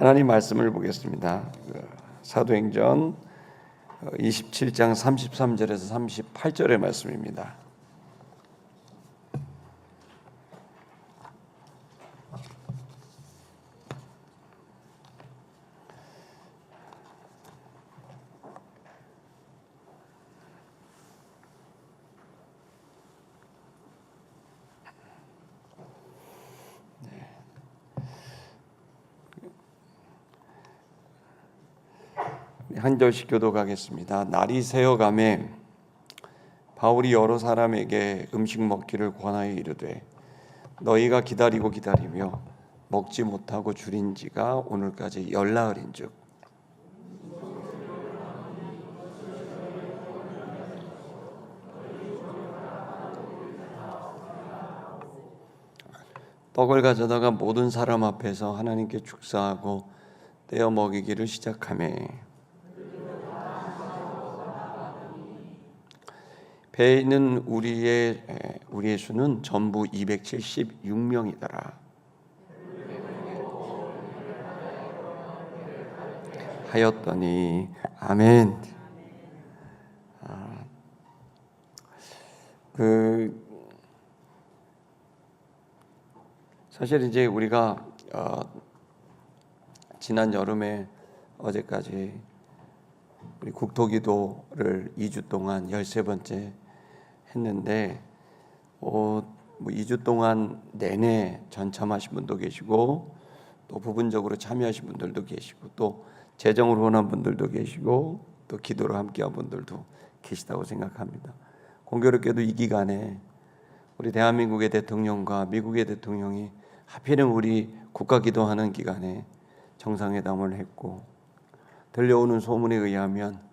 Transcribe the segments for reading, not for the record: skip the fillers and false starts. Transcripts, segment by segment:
하나님 말씀을 보겠습니다. 사도행전 27장 33절에서 38절의 말씀입니다. 한 절씩 교독하겠습니다. 날이 새어가매 바울이 여러 사람에게 음식 먹기를 권하여 이르되 너희가 기다리며 먹지 못하고 줄인 지가 오늘까지 열나흘인즉 떡을 가져다가 모든 사람 앞에서 하나님께 축사하고 떼어 먹이기를 시작하매 배에 있는 우리의 수는 전부 276명이더라 하였더니 아멘. 사실 이제 우리가 지난 여름에 어제까지 우리 국토기도를 2주 동안 13번째 했는데 2주 동안 내내 전참하신 분도 계시고 또 부분적으로 참여하신 분들도 계시고 또 재정으로 원한 분들도 계시고 또 기도로 함께한 분들도 계시다고 생각합니다. 공교롭게도 이 기간에 우리 대한민국의 대통령과 미국의 대통령이 하필은 우리 국가기도하는 기간에 정상회담을 했고 들려오는 소문에 의하면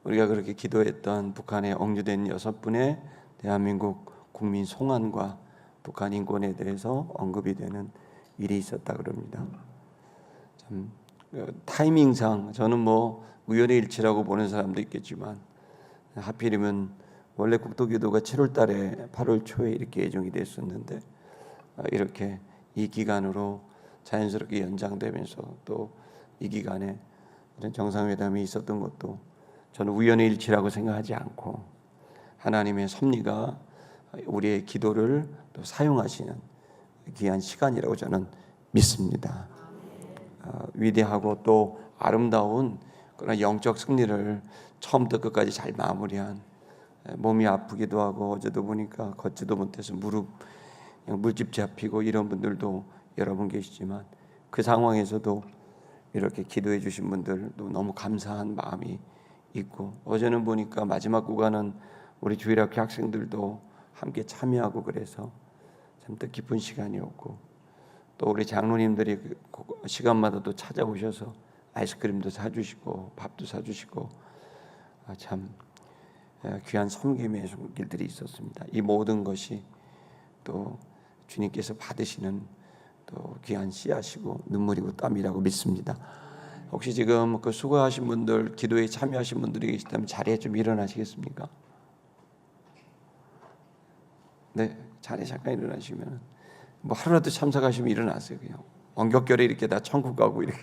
우리가 그렇게 기도했던 북한에 억류된 6분의 대한민국 국민 송환과 북한 인권에 대해서 언급이 되는 일이 있었다 그럽니다. 참 타이밍상 저는 우연의 일치라고 보는 사람도 있겠지만 하필이면 원래 국토기도가 7월 달에 8월 초에 이렇게 예정이 됐었는데 이렇게 이 기간으로 자연스럽게 연장되면서 또 이 기간에 이런 정상회담이 있었던 것도 저는 우연의 일치라고 생각하지 않고 하나님의 섭리가 우리의 기도를 또 사용하시는 귀한 시간이라고 저는 믿습니다. 위대하고 또 아름다운 그런 영적 승리를 처음부터 끝까지 잘 마무리한, 몸이 아프기도 하고 어제도 보니까 걷지도 못해서 물집 잡히고 이런 분들도 여러분 계시지만 그 상황에서도 이렇게 기도해 주신 분들도 너무 감사한 마음이 있고 어제는 보니까 마지막 구간은 우리 주일학교 학생들도 함께 참여하고 그래서 참 뜻깊은 시간이었고 또 우리 장로님들이 시간마다 또 찾아오셔서 아이스크림도 사주시고 밥도 사주시고 참 귀한 섬김의 손길들이 있었습니다. 이 모든 것이 또 주님께서 받으시는 또 귀한 씨앗이고 눈물이고 땀이라고 믿습니다. 혹시 지금 그 수고하신 분들, 기도에 참여하신 분들이 계시다면 자리에 좀 일어나시겠습니까? 네, 자리에 잠깐 일어나시면 하루라도 참석하시면 일어나세요. 그냥 원격결에 이렇게 다 천국 가고 이렇게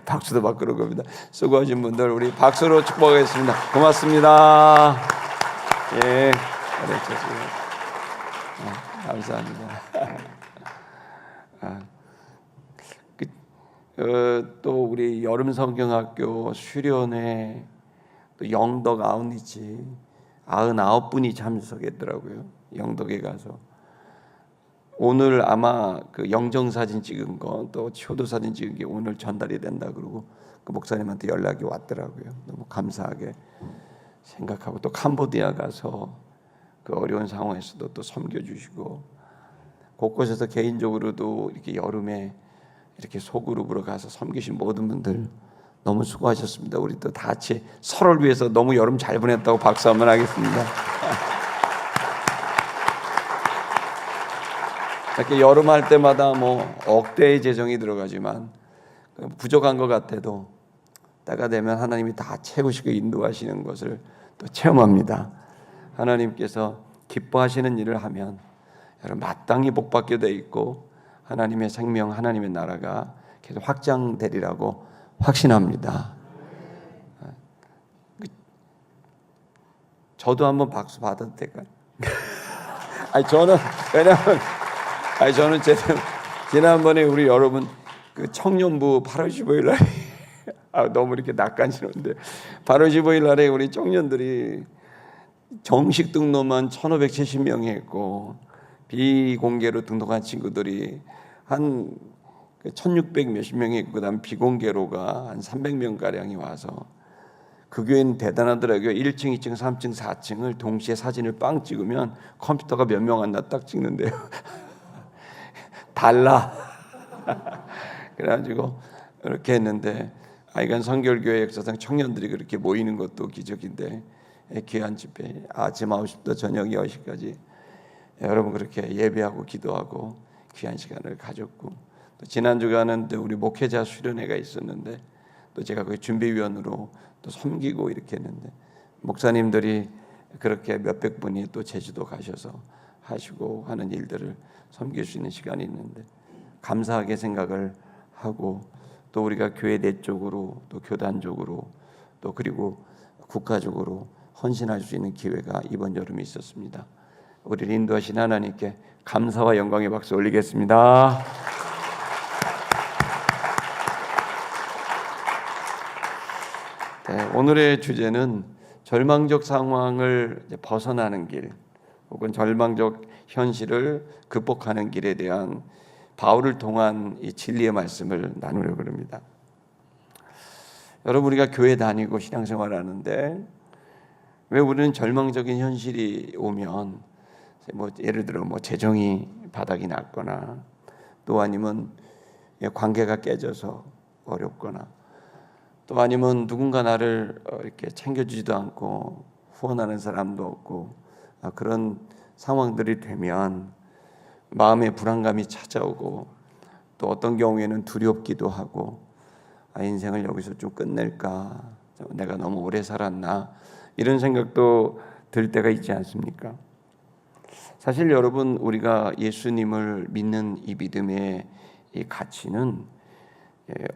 박수도 받고 그런 겁니다. 수고하신 분들 우리 박수로 축복하겠습니다. 고맙습니다. 예, 감사합니다. 또 우리 여름 성경학교 수련회 또 영덕 아웃리치 99분이 참석했더라고요. 영덕에 가서 오늘 아마 그 영정사진 찍은 거 또 효도사진 찍은 게 오늘 전달이 된다 그러고 그 목사님한테 연락이 왔더라고요. 너무 감사하게 생각하고 또 캄보디아 가서 그 어려운 상황에서도 또 섬겨주시고 곳곳에서 개인적으로도 이렇게 여름에 이렇게 소그룹으로 가서 섬기신 모든 분들 너무 수고하셨습니다. 우리 또 다 같이 서로를 위해서 너무 여름 잘 보냈다고 박수 한번 하겠습니다. 이렇게 여름 할 때마다 억대의 재정이 들어가지만 부족한 것 같아도 때가 되면 하나님이 다 채우시고 인도하시는 것을 또 체험합니다. 하나님께서 기뻐하시는 일을 하면 여러분 마땅히 복받게 돼 있고 하나님의 생명, 하나님의 나라가 계속 확장되리라고 확신합니다. 저도 한번 박수 받아도 될까요? 저는 왜냐면 저는 지난번에 우리 여러분 그 청년부 8월 15일 날에 너무 이렇게 낯간지러운데 8월 15일 날에 우리 청년들이 정식 등록만 1,570명이 했고 비공개로 등록한 친구들이 한 1,600 몇십 명이 있고 그다음 비공개로가 한 300명 가량이 와서 그 교회는 대단하더라고요. 1층, 2층, 3층, 4층을 동시에 사진을 빵 찍으면 컴퓨터가 몇 명 안 나 딱 찍는데요. 달라. 그래가지고 이렇게 했는데 이건 성결교회 역사상 청년들이 그렇게 모이는 것도 기적인데 귀한 집회 아침 9시부터 저녁 10시까지 여러분 그렇게 예배하고 기도하고 귀한 시간을 가졌고 또 지난 주간은 또 우리 목회자 수련회가 있었는데 또 제가 그 준비위원으로 또 섬기고 이렇게 했는데 목사님들이 그렇게 몇백 분이 또 제주도 가셔서 하시고 하는 일들을 섬길 수 있는 시간이 있는데 감사하게 생각을 하고 또 우리가 교회 내적으로 또 교단적으로 또 그리고 국가적으로 헌신할 수 있는 기회가 이번 여름에 있었습니다. 우리를 인도하신 하나님께 감사와 영광의 박수 올리겠습니다. 네, 오늘의 주제는 절망적 상황을 벗어나는 길 혹은 절망적 현실을 극복하는 길에 대한 바울을 통한 이 진리의 말씀을 나누려고 합니다. 여러분 우리가 교회 다니고 신앙생활하는데 왜 우리는 절망적인 현실이 오면 예를 들어 재정이 바닥이 났거나 또 아니면 관계가 깨져서 어렵거나 또 아니면 누군가 나를 이렇게 챙겨주지도 않고 후원하는 사람도 없고 그런 상황들이 되면 마음의 불안감이 찾아오고 또 어떤 경우에는 두렵기도 하고 인생을 여기서 좀 끝낼까 내가 너무 오래 살았나 이런 생각도 들 때가 있지 않습니까? 사실 여러분 우리가 예수님을 믿는 이 믿음의 이 가치는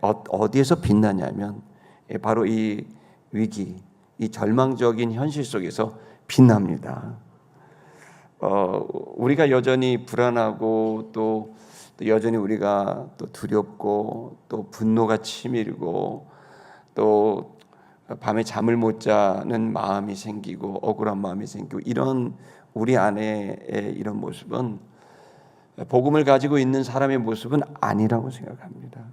어디에서 빛나냐면 바로 이 위기, 이 절망적인 현실 속에서 빛납니다. 우리가 여전히 불안하고 또 여전히 우리가 또 두렵고 또 분노가 치밀고 또 밤에 잠을 못 자는 마음이 생기고 억울한 마음이 생기고 이런 우리 안에의 이런 모습은 복음을 가지고 있는 사람의 모습은 아니라고 생각합니다.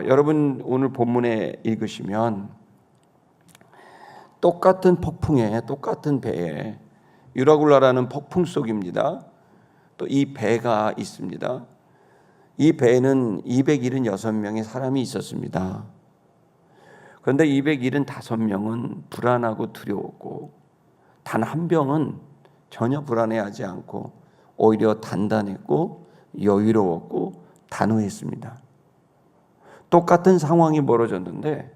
여러분 오늘 본문에 읽으시면 똑같은 폭풍에 똑같은 배에 유라굴라라는 폭풍 속입니다. 또 이 배가 있습니다. 이 배에는 276명의 사람이 있었습니다. 그런데 275명은 불안하고 두려웠고 단 한 명은 전혀 불안해하지 않고 오히려 단단했고 여유로웠고 단호했습니다. 똑같은 상황이 벌어졌는데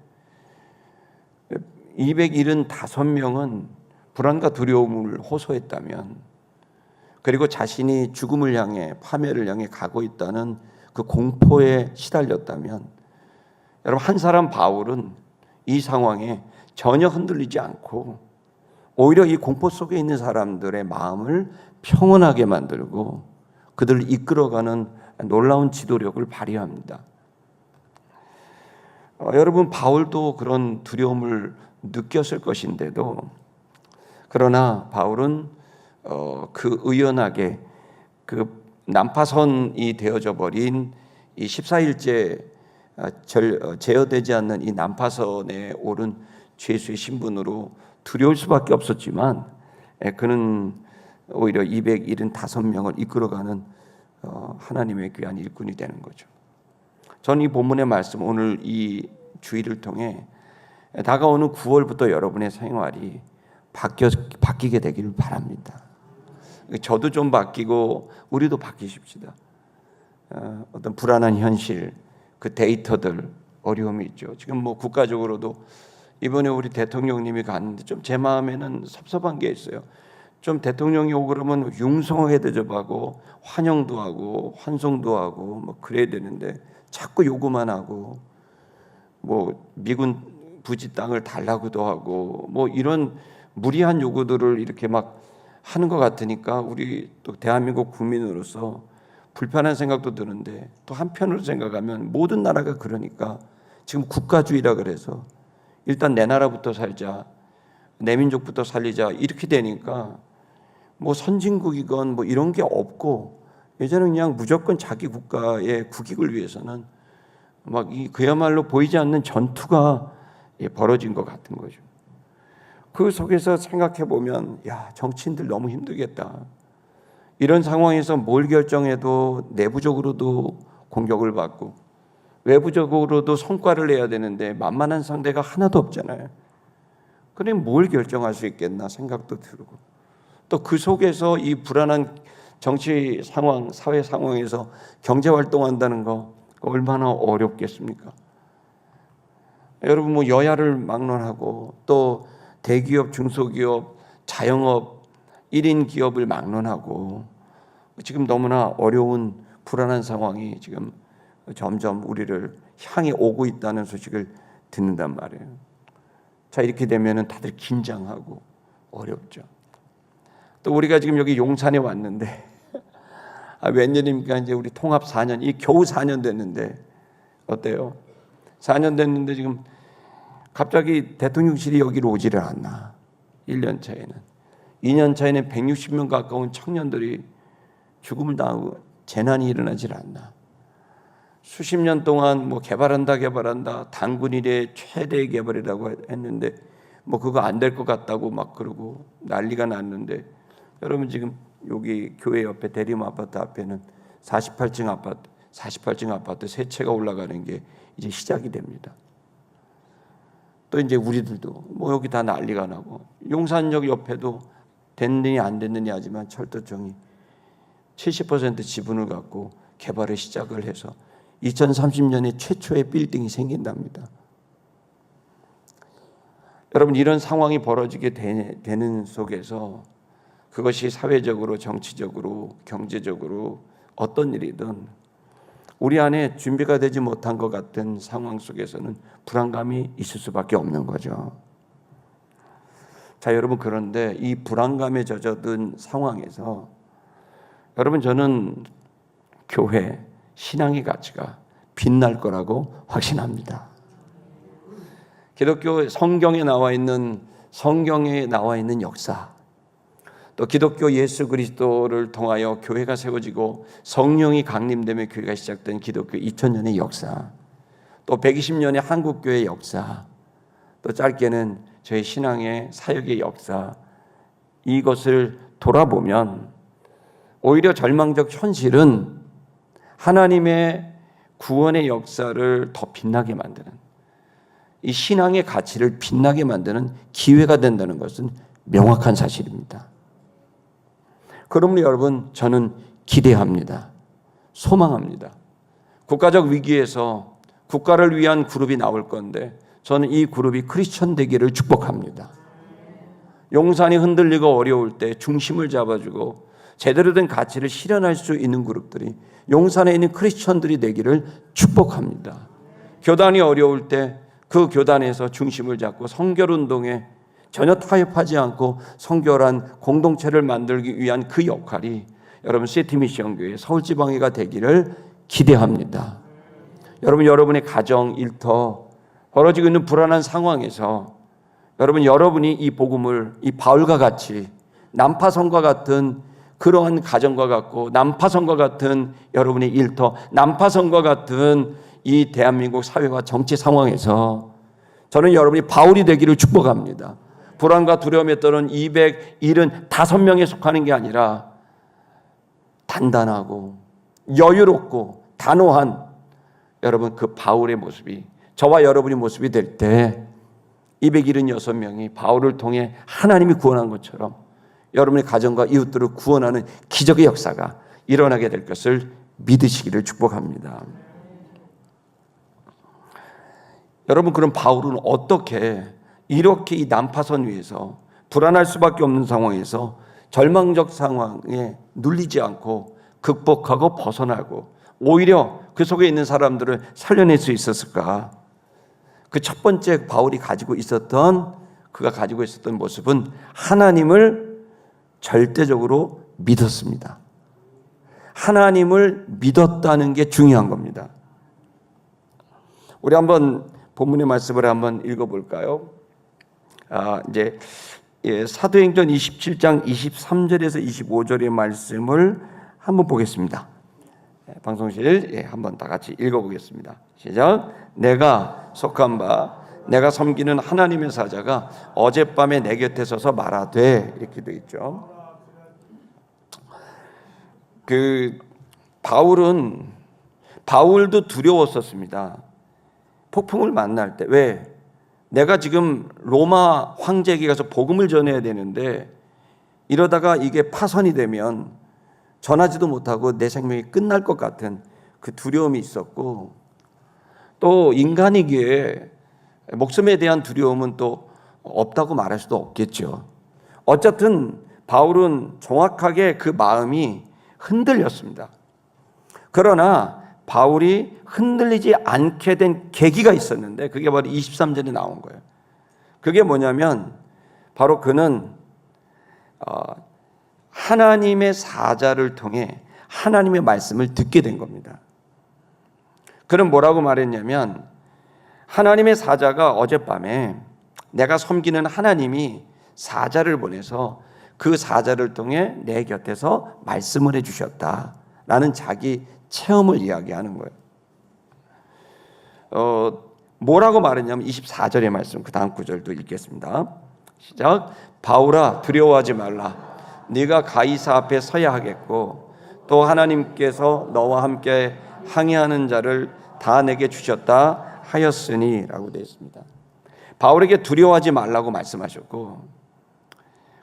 275명은 불안과 두려움을 호소했다면 그리고 자신이 죽음을 향해 파멸을 향해 가고 있다는 그 공포에 시달렸다면 여러분 한 사람 바울은 이 상황에 전혀 흔들리지 않고 오히려 이 공포 속에 있는 사람들의 마음을 평온하게 만들고 그들을 이끌어가는 놀라운 지도력을 발휘합니다. 여러분 바울도 그런 두려움을 느꼈을 것인데도 그러나 바울은 그 의연하게 그 난파선이 되어져 버린 이 14일째 제어되지 않는 이 난파선에 오른 죄수의 신분으로 두려울 수밖에 없었지만 그는 오히려 275명을 이끌어가는 하나님의 귀한 일꾼이 되는 거죠. 저는 이 본문의 말씀 오늘 이 주일을 통해 다가오는 9월부터 여러분의 생활이 바뀌게 되기를 바랍니다. 저도 좀 바뀌고 우리도 바뀌십시다. 어떤 불안한 현실, 그 데이터들 어려움이 있죠. 지금 국가적으로도 이번에 우리 대통령님이 갔는데 좀 제 마음에는 섭섭한 게 있어요. 좀 대통령이 오고 그러면 융성하게 대접하고 환영도 하고 환송도 하고 그래야 되는데 자꾸 요구만 하고 뭐 미군 부지 땅을 달라고도 하고 뭐 이런 무리한 요구들을 이렇게 막 하는 것 같으니까 우리 또 대한민국 국민으로서 불편한 생각도 드는데, 또 한편으로 생각하면 모든 나라가 그러니까 지금 국가주의라 그래서 일단 내 나라부터 살자, 내 민족부터 살리자 이렇게 되니까 뭐 선진국이건 뭐 이런 게 없고, 예전에 그냥 무조건 자기 국가의 국익을 위해서는 막 이 그야말로 보이지 않는 전투가 벌어진 것 같은 거죠. 그 속에서 생각해 보면 야, 정치인들 너무 힘들겠다. 이런 상황에서 뭘 결정해도 내부적으로도 공격을 받고 외부적으로도 성과를 내야 되는데 만만한 상대가 하나도 없잖아요. 그래 뭘 결정할 수 있겠나 생각도 들고, 또 그 속에서 이 불안한 정치 상황, 사회 상황에서 경제 활동한다는 거 얼마나 어렵겠습니까? 여러분 뭐 여야를 막론하고 또 대기업, 중소기업, 자영업, 1인 기업을 막론하고 지금 너무나 어려운 불안한 상황이 지금 점점 우리를 향해 오고 있다는 소식을 듣는단 말이에요. 자, 이렇게 되면은 다들 긴장하고 어렵죠. 또 우리가 지금 여기 용산에 왔는데 웬일입니까? 이제 우리 통합 4년, 이 겨우 4년 됐는데 어때요? 4년 됐는데 지금 갑자기 대통령실이 여기로 오지를 않나. 1년 차에는, 2년 차에는 160명 가까운 청년들이 죽음을 당하고 재난이 일어나질 않나. 수십 년 동안 뭐 개발한다 단군 이래 최대 개발이라고 했는데 뭐 그거 안 될 것 같다고 막 그러고 난리가 났는데, 여러분 지금 여기 교회 옆에 대림 아파트 앞에는 48층 아파트 세 채가 올라가는 게 이제 시작이 됩니다. 또 이제 우리들도 뭐 여기 다 난리가 나고, 용산역 옆에도 됐느냐 안 됐느냐 하지만 철도청이 70% 지분을 갖고 개발을 시작을 해서 2030년에 최초의 빌딩이 생긴답니다. 여러분 이런 상황이 벌어지게 되는 속에서 그것이 사회적으로, 정치적으로, 경제적으로 어떤 일이든 우리 안에 준비가 되지 못한 것 같은 상황 속에서는 불안감이 있을 수밖에 없는 거죠. 자, 여러분 그런데 이 불안감에 젖어든 상황에서 여러분 저는 교회, 신앙의 가치가 빛날 거라고 확신합니다. 기독교 성경에 나와 있는 역사, 또 기독교 예수 그리스도를 통하여 교회가 세워지고 성령이 강림되며 교회가 시작된 기독교 2000년의 역사, 또 120년의 한국교회의 역사, 또 짧게는 저희 신앙의 사역의 역사, 이것을 돌아보면 오히려 절망적 현실은 하나님의 구원의 역사를 더 빛나게 만드는, 이 신앙의 가치를 빛나게 만드는 기회가 된다는 것은 명확한 사실입니다. 그러므로 여러분 저는 기대합니다. 소망합니다. 국가적 위기에서 국가를 위한 그룹이 나올 건데 저는 이 그룹이 크리스천 되기를 축복합니다. 용산이 흔들리고 어려울 때 중심을 잡아주고 제대로 된 가치를 실현할 수 있는 그룹들이 용산에 있는 크리스천들이 되기를 축복합니다. 교단이 어려울 때 그 교단에서 중심을 잡고 성결운동에 전혀 타협하지 않고 성결한 공동체를 만들기 위한 그 역할이 여러분 시티미션교회 서울지방회가 되기를 기대합니다. 여러분 여러분의 가정, 일터 벌어지고 있는 불안한 상황에서 여러분이 이 복음을 이 바울과 같이 난파선과 같은 그러한 가정과 같고 난파선과 같은 여러분의 일터, 난파선과 같은 이 대한민국 사회와 정치 상황에서 저는 여러분이 바울이 되기를 축복합니다. 불안과 두려움에 떠는 275명에 속하는 게 아니라 단단하고 여유롭고 단호한 여러분 그 바울의 모습이 저와 여러분의 모습이 될 때 276명이 바울을 통해 하나님이 구원한 것처럼 여러분의 가정과 이웃들을 구원하는 기적의 역사가 일어나게 될 것을 믿으시기를 축복합니다. 여러분 그럼 바울은 어떻게 이렇게 이 난파선 위에서 불안할 수밖에 없는 상황에서 절망적 상황에 눌리지 않고 극복하고 벗어나고 오히려 그 속에 있는 사람들을 살려낼 수 있었을까? 그 첫 번째 그가 가지고 있었던 모습은 하나님을 절대적으로 믿었습니다. 하나님을 믿었다는 게 중요한 겁니다. 우리 한번 본문의 말씀을 한번 읽어볼까요? 이제 사도행전 27장 23절에서 25절의 말씀을 한번 보겠습니다. 방송실 한번 다 같이 읽어보겠습니다. 시작. 내가 속한 바 내가 섬기는 하나님의 사자가 어젯밤에 내 곁에 서서 말하되, 이렇게 되어 있죠. 바울도 두려웠었습니다. 폭풍을 만날 때. 왜? 내가 지금 로마 황제에게 가서 복음을 전해야 되는데 이러다가 이게 파선이 되면 전하지도 못하고 내 생명이 끝날 것 같은 그 두려움이 있었고, 또 인간이기에 목숨에 대한 두려움은 또 없다고 말할 수도 없겠죠. 어쨌든 바울은 정확하게 그 마음이 흔들렸습니다. 그러나 바울이 흔들리지 않게 된 계기가 있었는데 그게 바로 23절에 나온 거예요. 그게 뭐냐면 바로 그는 하나님의 사자를 통해 하나님의 말씀을 듣게 된 겁니다. 그는 뭐라고 말했냐면, 하나님의 사자가 어젯밤에 내가 섬기는 하나님이 사자를 보내서 그 사자를 통해 내 곁에서 말씀을 해주셨다라는 자기 체험을 이야기하는 거예요. 뭐라고 말했냐면 24절의 말씀, 그 다음 구절도 읽겠습니다. 시작. 바울아, 두려워하지 말라. 네가 가이사 앞에 서야 하겠고 또 하나님께서 너와 함께 항해하는 자를 다 내게 주셨다 하였으니 라고 되어 있습니다. 바울에게 두려워하지 말라고 말씀하셨고,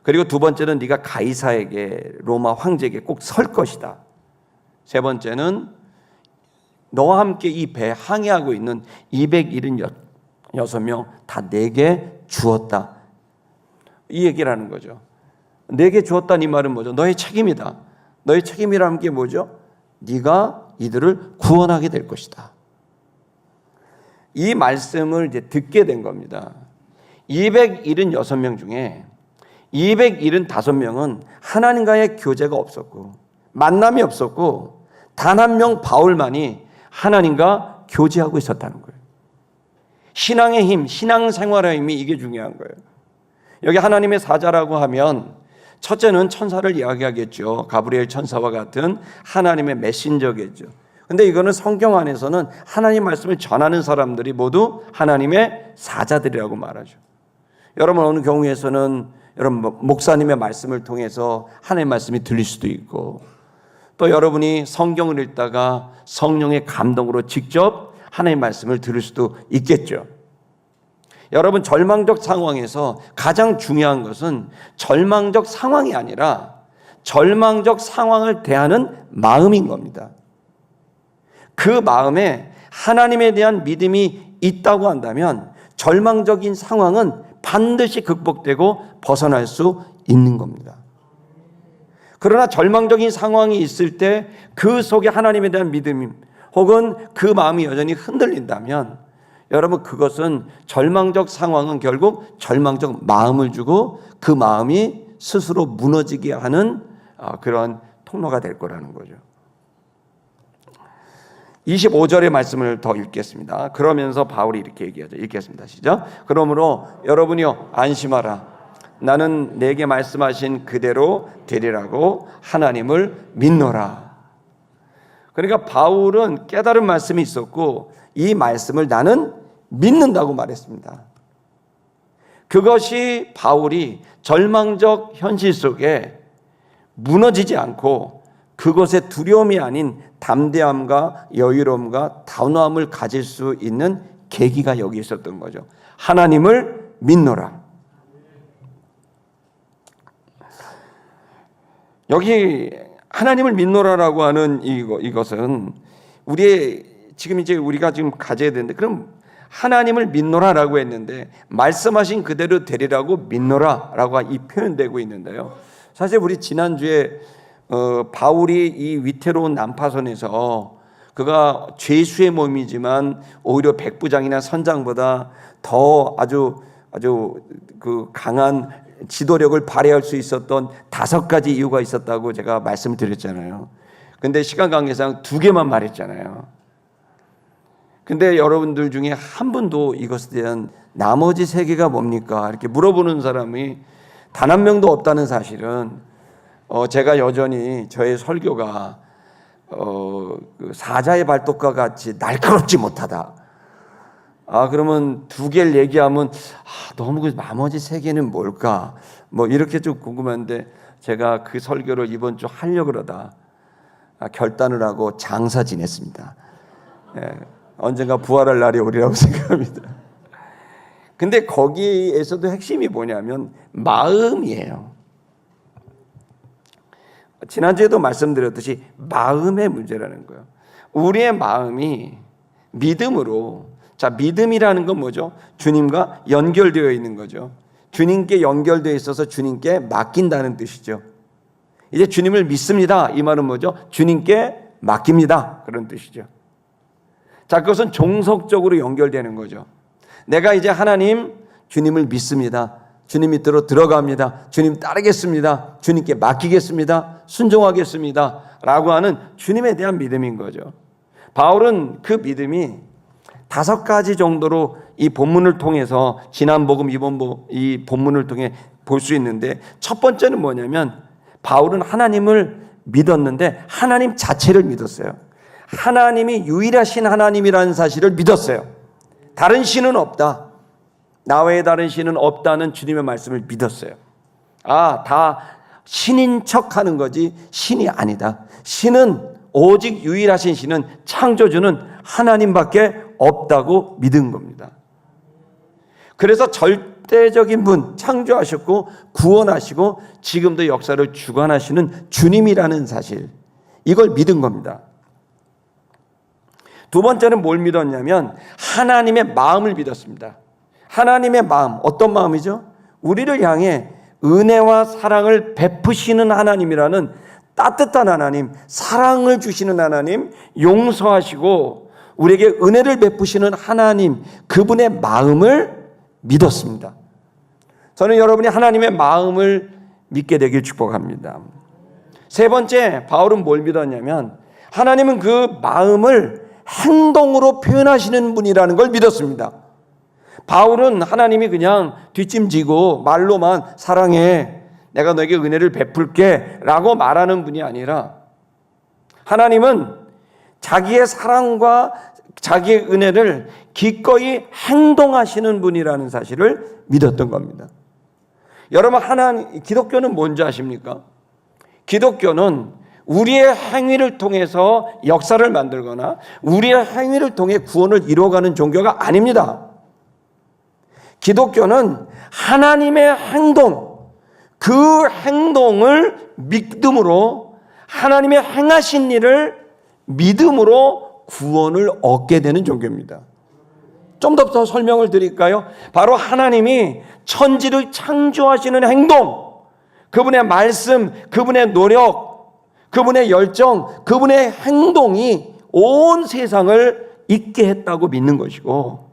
그리고 두 번째는 네가 가이사에게, 로마 황제에게 꼭 설 것이다. 세 번째는 너와 함께 이 배에 항해하고 있는 276명 다 내게 주었다. 이 얘기를 하는 거죠. 내게 주었다는 이 말은 뭐죠? 너의 책임이다. 너의 책임이라는 게 뭐죠? 네가 이들을 구원하게 될 것이다. 이 말씀을 이제 듣게 된 겁니다. 276명 중에 275명은 하나님과의 교제가 없었고 만남이 없었고 단 한 명 바울만이 하나님과 교제하고 있었다는 거예요. 신앙의 힘, 신앙생활의 힘이 이게 중요한 거예요. 여기 하나님의 사자라고 하면 첫째는 천사를 이야기하겠죠. 가브리엘 천사와 같은 하나님의 메신저겠죠. 근데 이거는 성경 안에서는 하나님 말씀을 전하는 사람들이 모두 하나님의 사자들이라고 말하죠. 여러분, 어느 경우에서는 여러분 목사님의 말씀을 통해서 하나님의 말씀이 들릴 수도 있고, 또 여러분이 성경을 읽다가 성령의 감동으로 직접 하나님의 말씀을 들을 수도 있겠죠. 여러분, 절망적 상황에서 가장 중요한 것은 절망적 상황이 아니라 절망적 상황을 대하는 마음인 겁니다. 그 마음에 하나님에 대한 믿음이 있다고 한다면 절망적인 상황은 반드시 극복되고 벗어날 수 있는 겁니다. 그러나 절망적인 상황이 있을 때 그 속에 하나님에 대한 믿음 혹은 그 마음이 여전히 흔들린다면 여러분, 그것은 절망적 상황은 결국 절망적 마음을 주고 그 마음이 스스로 무너지게 하는 그런 통로가 될 거라는 거죠. 25절의 말씀을 더 읽겠습니다. 그러면서 바울이 이렇게 얘기하죠. 읽겠습니다. 시작. 그러므로 여러분이요, 안심하라. 나는 내게 말씀하신 그대로 되리라고 하나님을 믿노라. 그러니까 바울은 깨달은 말씀이 있었고 이 말씀을 나는 믿는다고 말했습니다. 그것이 바울이 절망적 현실 속에 무너지지 않고 그것의 두려움이 아닌 담대함과 여유로움과 단호함을 가질 수 있는 계기가 여기 있었던 거죠. 하나님을 믿노라. 여기 하나님을 믿노라라고 하는 이것은 지금 이제 우리가 지금 가져야 되는데, 그럼 하나님을 믿노라라고 했는데 말씀하신 그대로 되리라고 믿노라라고 이 표현되고 있는데요. 사실 우리 지난주에 바울이 이 위태로운 난파선에서 그가 죄수의 몸이지만 오히려 백부장이나 선장보다 더 아주 그 강한 지도력을 발휘할 수 있었던 5가지 이유가 있었다고 제가 말씀을 드렸잖아요. 근데 시간 관계상 2개만 말했잖아요. 근데 여러분들 중에 한 분도 이것에 대한 나머지 3개가 뭡니까? 이렇게 물어보는 사람이 단 한 명도 없다는 사실은 제가 여전히 저의 설교가 그 사자의 발톱과 같이 날카롭지 못하다. 그러면 2개를 얘기하면 너무 그 나머지 3개는 뭘까? 뭐 이렇게 좀 궁금한데 제가 그 설교를 이번 주 하려고 그러다 결단을 하고 장사 지냈습니다. 언젠가 부활할 날이 오리라고 생각합니다. 근데 거기에서도 핵심이 뭐냐면 마음이에요. 지난주에도 말씀드렸듯이 마음의 문제라는 거예요. 우리의 마음이 믿음으로, 자, 믿음이라는 건 뭐죠? 주님과 연결되어 있는 거죠. 주님께 연결되어 있어서 주님께 맡긴다는 뜻이죠. 이제 주님을 믿습니다. 이 말은 뭐죠? 주님께 맡깁니다. 그런 뜻이죠. 자, 그것은 종속적으로 연결되는 거죠. 내가 이제 하나님, 주님을 믿습니다. 주님 밑으로 들어갑니다. 주님 따르겠습니다. 주님께 맡기겠습니다. 순종하겠습니다. 라고 하는 주님에 대한 믿음인 거죠. 바울은 그 믿음이 5가지 정도로 이 본문을 통해서 지난 복음, 이 본문을 통해 볼 수 있는데, 첫 번째는 뭐냐면 바울은 하나님을 믿었는데 하나님 자체를 믿었어요. 하나님이 유일하신 하나님이라는 사실을 믿었어요. 다른 신은 없다. 나 외에 다른 신은 없다는 주님의 말씀을 믿었어요. 다 신인 척하는 거지 신이 아니다. 신은, 오직 유일하신 신은, 창조주는 하나님밖에 없다고 믿은 겁니다. 그래서 절대적인 분, 창조하셨고 구원하시고 지금도 역사를 주관하시는 주님이라는 사실, 이걸 믿은 겁니다. 2번째는 뭘 믿었냐면 하나님의 마음을 믿었습니다. 하나님의 마음, 어떤 마음이죠? 우리를 향해 은혜와 사랑을 베푸시는 하나님이라는 따뜻한 하나님, 사랑을 주시는 하나님, 용서하시고 우리에게 은혜를 베푸시는 하나님, 그분의 마음을 믿었습니다. 저는 여러분이 하나님의 마음을 믿게 되길 축복합니다. 3번째, 바울은 뭘 믿었냐면 하나님은 그 마음을 행동으로 표현하시는 분이라는 걸 믿었습니다. 바울은 하나님이 그냥 뒷짐지고 말로만 사랑해, 내가 너에게 은혜를 베풀게 라고 말하는 분이 아니라 하나님은 자기의 사랑과 자기의 은혜를 기꺼이 행동하시는 분이라는 사실을 믿었던 겁니다. 여러분, 기독교는 뭔지 아십니까? 기독교는 우리의 행위를 통해서 역사를 만들거나 우리의 행위를 통해 구원을 이루어가는 종교가 아닙니다. 기독교는 하나님의 행동, 그 행동을 믿음으로, 하나님의 행하신 일을 믿음으로 구원을 얻게 되는 종교입니다. 좀 더 설명을 드릴까요? 바로 하나님이 천지를 창조하시는 행동, 그분의 말씀, 그분의 노력, 그분의 열정, 그분의 행동이 온 세상을 있게 했다고 믿는 것이고,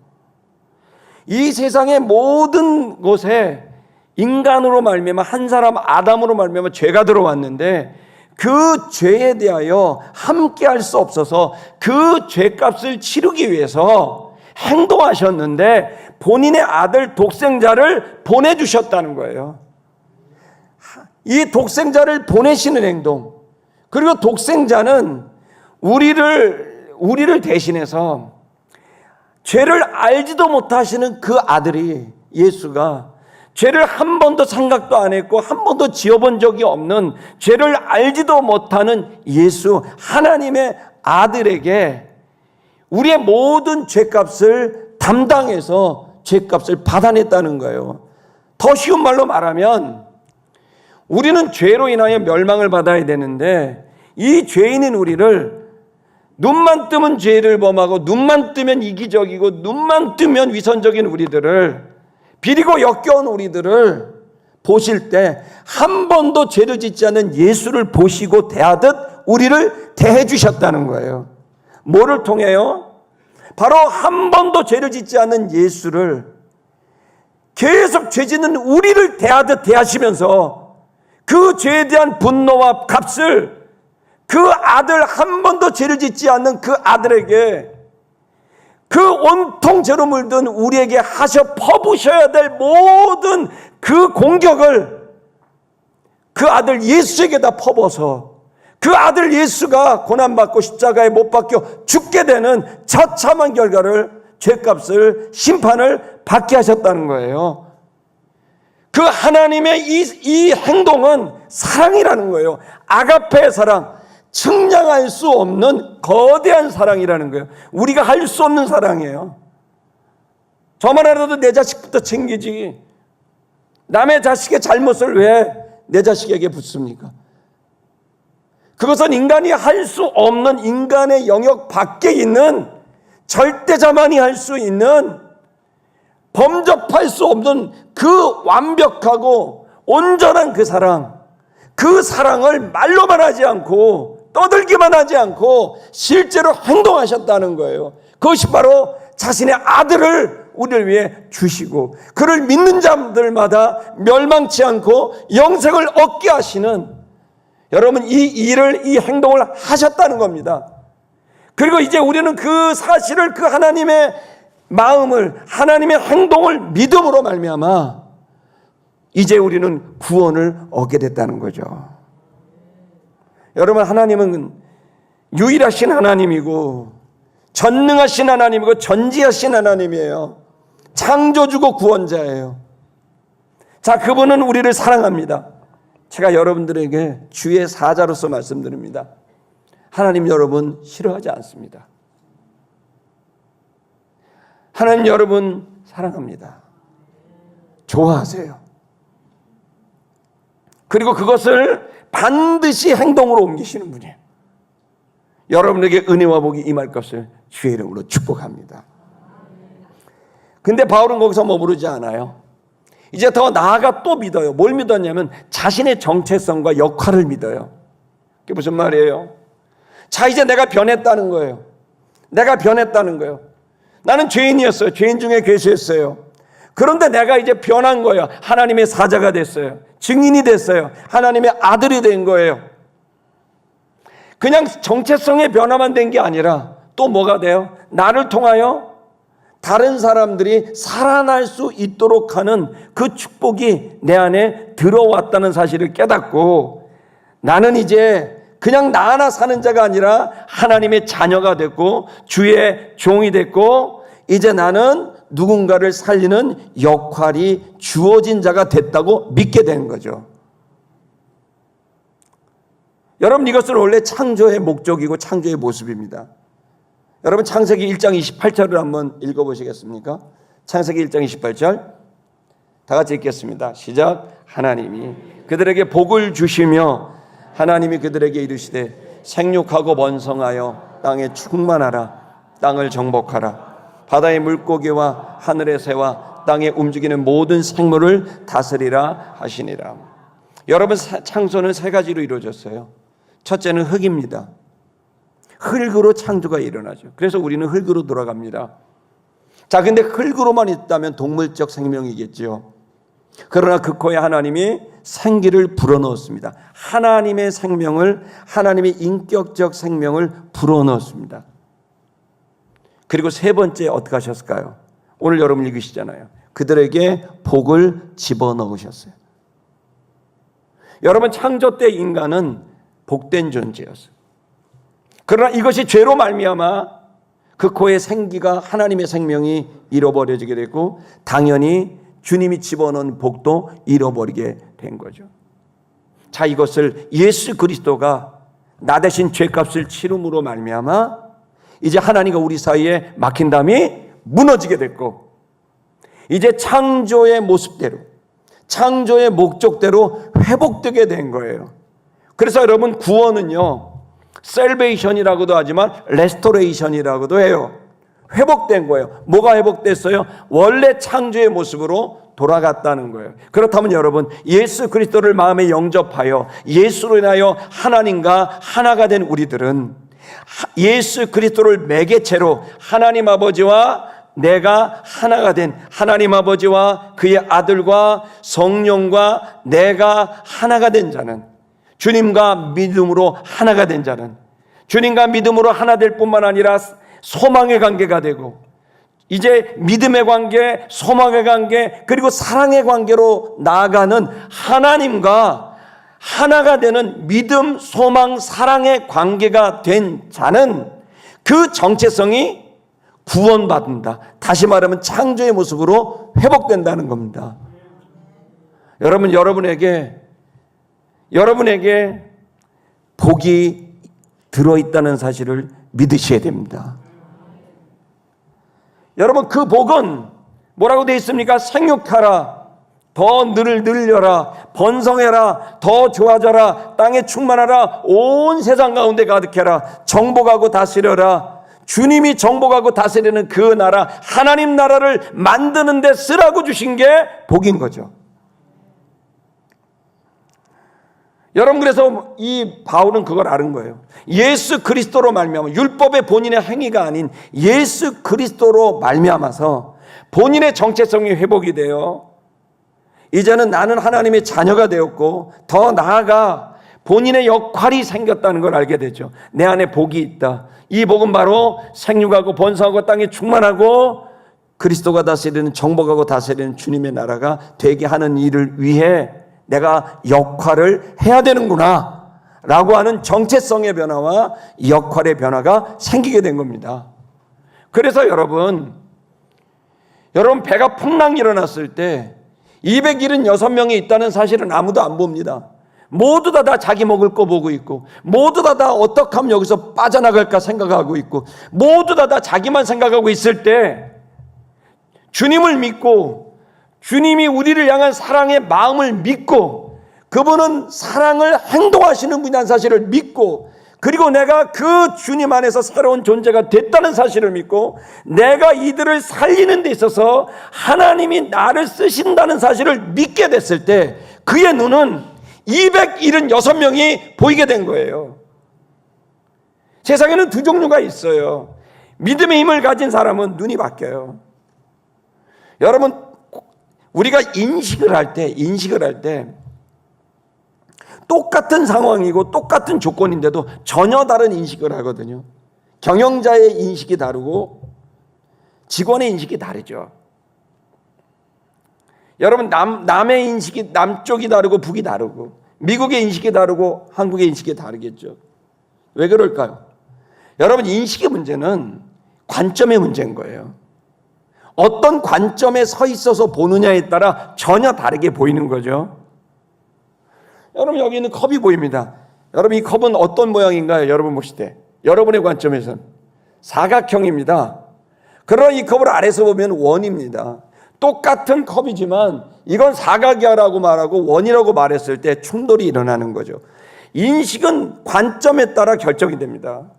이 세상의 모든 곳에 인간으로 말미암아, 한 사람 아담으로 말미암아 죄가 들어왔는데 그 죄에 대하여 함께할 수 없어서 그 죄값을 치르기 위해서 행동하셨는데 본인의 아들 독생자를 보내주셨다는 거예요. 이 독생자를 보내시는 행동, 그리고 독생자는 우리를 대신해서 죄를 알지도 못하시는 그 아들이, 예수가 죄를 한 번도 생각도 안 했고 한 번도 지어본 적이 없는, 죄를 알지도 못하는 예수, 하나님의 아들에게 우리의 모든 죄값을 담당해서 죄값을 받아냈다는 거예요. 더 쉬운 말로 말하면 우리는 죄로 인하여 멸망을 받아야 되는데, 이 죄인인 우리를, 눈만 뜨면 죄를 범하고 눈만 뜨면 이기적이고 눈만 뜨면 위선적인 우리들을, 비리고 역겨운 우리들을 보실 때 한 번도 죄를 짓지 않은 예수를 보시고 대하듯 우리를 대해 주셨다는 거예요. 뭐를 통해요? 바로 한 번도 죄를 짓지 않는 예수를 계속 죄 짓는 우리를 대하듯 대하시면서 그 죄에 대한 분노와 값을 그 아들, 한 번도 죄를 짓지 않는 그 아들에게, 그 온통 죄로 물든 우리에게 하셔 퍼부셔야 될 모든 그 공격을 그 아들 예수에게 다 퍼부어서 그 아들 예수가 고난받고 십자가에 못 박혀 죽게 되는 처참한 결과를, 죄값을, 심판을 받게 하셨다는 거예요. 그 하나님의 이 행동은 사랑이라는 거예요. 아가페의 사랑, 측량할 수 없는 거대한 사랑이라는 거예요. 우리가 할 수 없는 사랑이에요. 저만 알아도 내 자식부터 챙기지, 남의 자식의 잘못을 왜 내 자식에게 붙습니까? 그것은 인간이 할 수 없는, 인간의 영역 밖에 있는, 절대자만이 할 수 있는, 범접할 수 없는 그 완벽하고 온전한 그 사랑, 그 사랑을 말로만 하지 않고 떠들기만 하지 않고 실제로 행동하셨다는 거예요. 그것이 바로 자신의 아들을 우리를 위해 주시고 그를 믿는 자들마다 멸망치 않고 영생을 얻게 하시는, 여러분, 이 행동을 하셨다는 겁니다. 그리고 이제 우리는 그 사실을, 그 하나님의 마음을, 하나님의 행동을 믿음으로 말미암아 이제 우리는 구원을 얻게 됐다는 거죠. 여러분, 하나님은 유일하신 하나님이고 전능하신 하나님이고 전지하신 하나님이에요. 창조주고 구원자예요. 자, 그분은 우리를 사랑합니다. 제가 여러분들에게 주의 사자로서 말씀드립니다. 하나님 여러분 싫어하지 않습니다. 하나님 여러분 사랑합니다. 좋아하세요. 그리고 그것을 반드시 행동으로 옮기시는 분이에요. 여러분에게 은혜와 복이 임할 것을 주의 이름으로 축복합니다. 근데 바울은 거기서 머무르지 않아요. 이제 더 나아가 또 믿어요. 뭘 믿었냐면 자신의 정체성과 역할을 믿어요. 그게 무슨 말이에요? 자, 이제 내가 변했다는 거예요. 내가 변했다는 거예요. 나는 죄인이었어요. 죄인 중에 괴수였어요. 그런데 내가 이제 변한 거예요. 하나님의 사자가 됐어요. 증인이 됐어요. 하나님의 아들이 된 거예요. 그냥 정체성의 변화만 된 게 아니라 또 뭐가 돼요? 나를 통하여 다른 사람들이 살아날 수 있도록 하는 그 축복이 내 안에 들어왔다는 사실을 깨닫고, 나는 이제 그냥 나 하나 사는 자가 아니라 하나님의 자녀가 됐고 주의 종이 됐고, 이제 나는 누군가를 살리는 역할이 주어진 자가 됐다고 믿게 되는 거죠. 여러분, 이것은 원래 창조의 목적이고 창조의 모습입니다. 여러분, 창세기 1장 28절을 한번 읽어보시겠습니까? 창세기 1장 28절 다 같이 읽겠습니다. 시작. 하나님이 그들에게 복을 주시며 하나님이 그들에게 이르시되 생육하고 번성하여 땅에 충만하라. 땅을 정복하라. 바다의 물고기와 하늘의 새와 땅에 움직이는 모든 생물을 다스리라 하시니라. 여러분, 창조는 세 가지로 이루어졌어요. 첫째는 흙입니다. 흙으로 창조가 일어나죠. 그래서 우리는 흙으로 돌아갑니다. 자, 근데 흙으로만 있다면 동물적 생명이겠죠. 그러나 그 코에 하나님이 생기를 불어넣었습니다. 하나님의 생명을, 하나님의 인격적 생명을 불어넣었습니다. 그리고 세 번째 어떻게 하셨을까요? 오늘 여러분 읽으시잖아요. 그들에게 복을 집어넣으셨어요. 여러분, 창조 때 인간은 복된 존재였어요. 그러나 이것이 죄로 말미암아 그 코의 생기가, 하나님의 생명이 잃어버려지게 됐고, 당연히 주님이 집어넣은 복도 잃어버리게 된 거죠. 자, 이것을 예수 그리스도가 나 대신 죄값을 치름으로 말미암아 이제 하나님과 우리 사이에 막힌 담이 무너지게 됐고, 이제 창조의 모습대로, 창조의 목적대로 회복되게 된 거예요. 그래서 여러분, 구원은요, 셀베이션이라고도 하지만 레스토레이션이라고도 해요. 회복된 거예요. 뭐가 회복됐어요? 원래 창조의 모습으로 돌아갔다는 거예요. 그렇다면 여러분, 예수 그리스도를 마음에 영접하여 예수로 인하여 하나님과 하나가 된 우리들은 예수 그리스도를 매개체로 하나님 아버지와 내가 하나가 된, 하나님 아버지와 그의 아들과 성령과 내가 하나가 된 자는, 주님과 믿음으로 하나가 된 자는, 주님과 믿음으로 하나 될 뿐만 아니라 소망의 관계가 되고, 이제 믿음의 관계, 소망의 관계, 그리고 사랑의 관계로 나아가는 하나님과 하나가 되는 믿음, 소망, 사랑의 관계가 된 자는 그 정체성이 구원받는다. 다시 말하면 창조의 모습으로 회복된다는 겁니다. 여러분, 여러분에게 복이 들어있다는 사실을 믿으셔야 됩니다. 여러분, 그 복은 뭐라고 되어 있습니까? 생육하라, 더 늘려라, 번성해라, 더 좋아져라, 땅에 충만하라, 온 세상 가운데 가득해라, 정복하고 다스려라. 주님이 정복하고 다스리는 그 나라, 하나님 나라를 만드는 데 쓰라고 주신 게 복인 거죠. 여러분, 그래서 이 바울은 그걸 아는 거예요. 예수 그리스도로 말미암아, 율법의 본인의 행위가 아닌 예수 그리스도로 말미암아서 본인의 정체성이 회복이 되어 이제는 나는 하나님의 자녀가 되었고, 더 나아가 본인의 역할이 생겼다는 걸 알게 되죠. 내 안에 복이 있다. 이 복은 바로 생육하고 번성하고 땅에 충만하고 그리스도가 다스리는, 정복하고 다스리는 주님의 나라가 되게 하는 일을 위해 내가 역할을 해야 되는구나 라고 하는 정체성의 변화와 역할의 변화가 생기게 된 겁니다. 그래서 여러분 배가 풍랑 일어났을 때 276명이 있다는 사실은 아무도 안 봅니다. 모두 다 자기 먹을 거 보고 있고, 모두 다 어떻게 하면 여기서 빠져나갈까 생각하고 있고, 모두 다 자기만 생각하고 있을 때 주님을 믿고, 주님이 우리를 향한 사랑의 마음을 믿고, 그분은 사랑을 행동하시는 분이라는 사실을 믿고, 그리고 내가 그 주님 안에서 새로운 존재가 됐다는 사실을 믿고, 내가 이들을 살리는 데 있어서 하나님이 나를 쓰신다는 사실을 믿게 됐을 때 그의 눈은 276명이 보이게 된 거예요. 세상에는 두 종류가 있어요. 믿음의 힘을 가진 사람은 눈이 바뀌어요. 여러분, 우리가 인식을 할 때 똑같은 상황이고 똑같은 조건인데도 전혀 다른 인식을 하거든요. 경영자의 인식이 다르고 직원의 인식이 다르죠. 여러분, 남의 인식이, 남쪽이 다르고 북이 다르고, 미국의 인식이 다르고 한국의 인식이 다르겠죠. 왜 그럴까요? 여러분, 인식의 문제는 관점의 문제인 거예요. 어떤 관점에 서 있어서 보느냐에 따라 전혀 다르게 보이는 거죠. 여러분, 여기 있는 컵이 보입니다. 여러분, 이 컵은 어떤 모양인가요? 여러분 보실 때 여러분의 관점에서는 사각형입니다. 그러나 이 컵을 아래서 보면 원입니다. 똑같은 컵이지만 이건 사각이라고 말하고 원이라고 말했을 때 충돌이 일어나는 거죠. 인식은 관점에 따라 결정이 됩니다.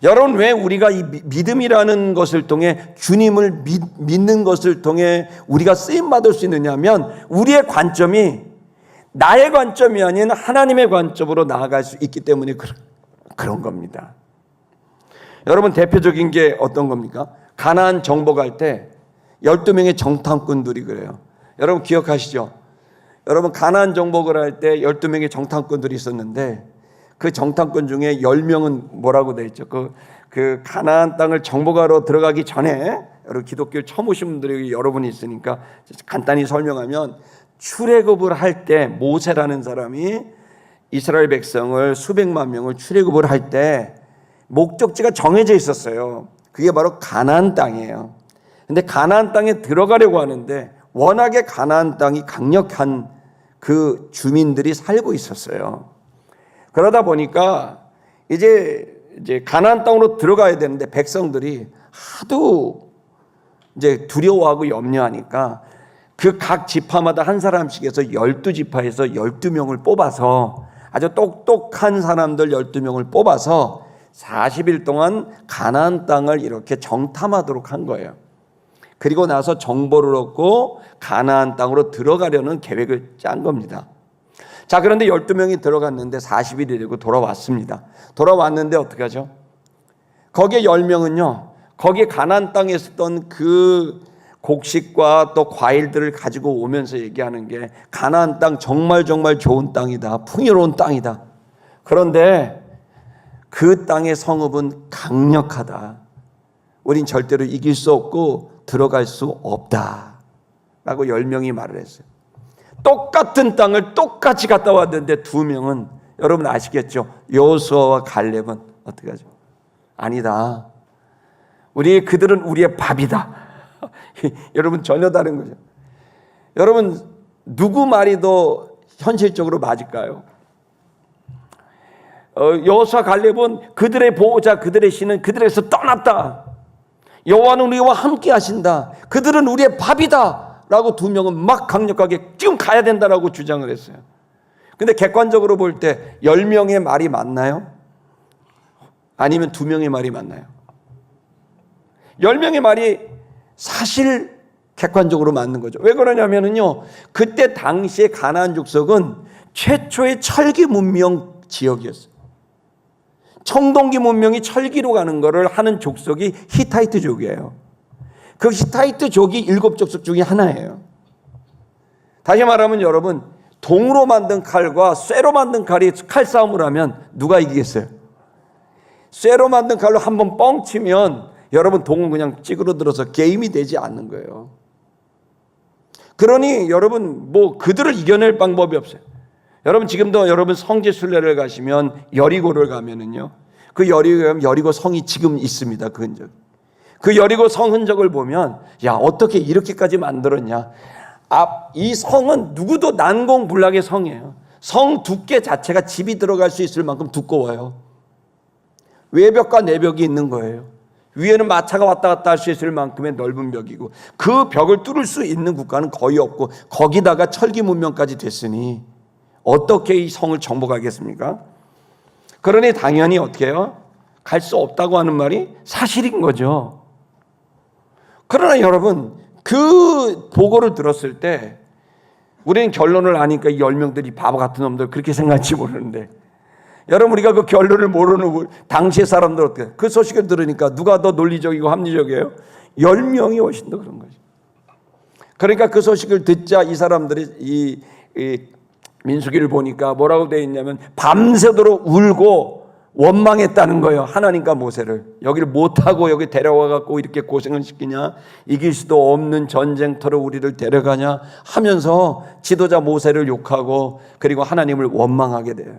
여러분, 왜 우리가 이 믿음이라는 것을 통해, 주님을 믿는 것을 통해 우리가 쓰임받을 수 있느냐면, 우리의 관점이 나의 관점이 아닌 하나님의 관점으로 나아갈 수 있기 때문에 그런 겁니다. 여러분, 대표적인 게 어떤 겁니까? 가나안 정복할 때 12명의 정탐꾼들이 그래요. 여러분 기억하시죠? 여러분, 가나안 정복을 할 때 12명의 정탐꾼들이 있었는데, 그 정탐꾼 중에 10명은 뭐라고 돼 있죠? 그 가나안 땅을 정복하러 들어가기 전에, 여러분 기독교를 처음 오신 분들이 여러분이 있으니까 간단히 설명하면, 출애굽을 할 때 모세라는 사람이 이스라엘 백성을 수백만 명을 출애굽을 할 때 목적지가 정해져 있었어요. 그게 바로 가나안 땅이에요. 근데 가나안 땅에 들어가려고 하는데 워낙에 가나안 땅이 강력한 그 주민들이 살고 있었어요. 그러다 보니까 이제 가나안 땅으로 들어가야 되는데 백성들이 하도 이제 두려워하고 염려하니까 그 각 지파마다 한 사람씩에서 12지파에서 12명을 뽑아서, 아주 똑똑한 사람들 12명을 뽑아서 40일 동안 가나안 땅을 이렇게 정탐하도록 한 거예요. 그리고 나서 정보를 얻고 가나안 땅으로 들어가려는 계획을 짠 겁니다. 자, 그런데 12명이 들어갔는데 40일이 되고 돌아왔습니다. 돌아왔는데 어떻게 하죠? 거기에 10명은요, 거기에 가나안 땅에 있었던 그 곡식과 또 과일들을 가지고 오면서 얘기하는 게 가나안 땅 정말 좋은 땅이다. 풍요로운 땅이다. 그런데 그 땅의 성읍은 강력하다. 우린 절대로 이길 수 없고 들어갈 수 없다. 라고 10명이 말을 했어요. 똑같은 땅을 똑같이 갔다 왔는데 2명은 여러분 아시겠죠? 여호수아와 갈렙은 어떻게 하죠? 아니다. 그들은 우리의 밥이다. 여러분 전혀 다른 거죠. 여러분 누구 말이 더 현실적으로 맞을까요? 여호수아 갈렙은 그들의 보호자, 그들의 신은 그들에서 떠났다. 여호와는 우리와 함께 하신다. 그들은 우리의 밥이다. 라고 2명은 막 강력하게 지금 가야 된다라고 주장을 했어요. 근데 객관적으로 볼 때 10명의 말이 맞나요? 아니면 2명의 말이 맞나요? 10명의 말이 사실 객관적으로 맞는 거죠. 왜 그러냐면요, 그때 당시에 가나안 족속은 최초의 철기 문명 지역이었어요. 청동기 문명이 철기로 가는 것을 하는 족속이 히타이트족이에요. 그 히타이트족이 7족속 중에 하나예요. 다시 말하면 여러분, 동으로 만든 칼과 쇠로 만든 칼이 칼싸움을 하면 누가 이기겠어요? 쇠로 만든 칼로 한번 뻥 치면 여러분 동은 그냥 찌그러들어서 게임이 되지 않는 거예요. 그러니 여러분 그들을 이겨낼 방법이 없어요. 여러분 지금도 여러분 성지 순례를 가시면 여리고를 가면은요, 그 여리고 성이 지금 있습니다. 그 흔적. 그 여리고 성 흔적을 보면 야, 어떻게 이렇게까지 만들었냐. 이 성은 누구도 난공불락의 성이에요. 성 두께 자체가 집이 들어갈 수 있을 만큼 두꺼워요. 외벽과 내벽이 있는 거예요. 위에는 마차가 왔다 갔다 할 수 있을 만큼의 넓은 벽이고, 그 벽을 뚫을 수 있는 국가는 거의 없고, 거기다가 철기 문명까지 됐으니 어떻게 이 성을 정복하겠습니까? 그러니 당연히 어떻게 해요? 갈 수 없다고 하는 말이 사실인 거죠. 그러나 여러분, 그 보고를 들었을 때 우리는 결론을 아니까 이 10명들이 바보 같은 놈들 그렇게 생각할지 모르는데, 여러분 우리가 그 결론을 모르는 당시의 사람들 어떻게, 그 소식을 들으니까 누가 더 논리적이고 합리적이에요? 10명이 훨씬 더 그런 거죠. 그러니까 그 소식을 듣자 이 사람들이 이 민수기를 보니까 뭐라고 되어 있냐면 밤새도록 울고 원망했다는 거예요. 하나님과 모세를 여기를 못하고 여기 데려와 갖고 이렇게 고생을 시키냐, 이길 수도 없는 전쟁터로 우리를 데려가냐 하면서 지도자 모세를 욕하고 그리고 하나님을 원망하게 돼요.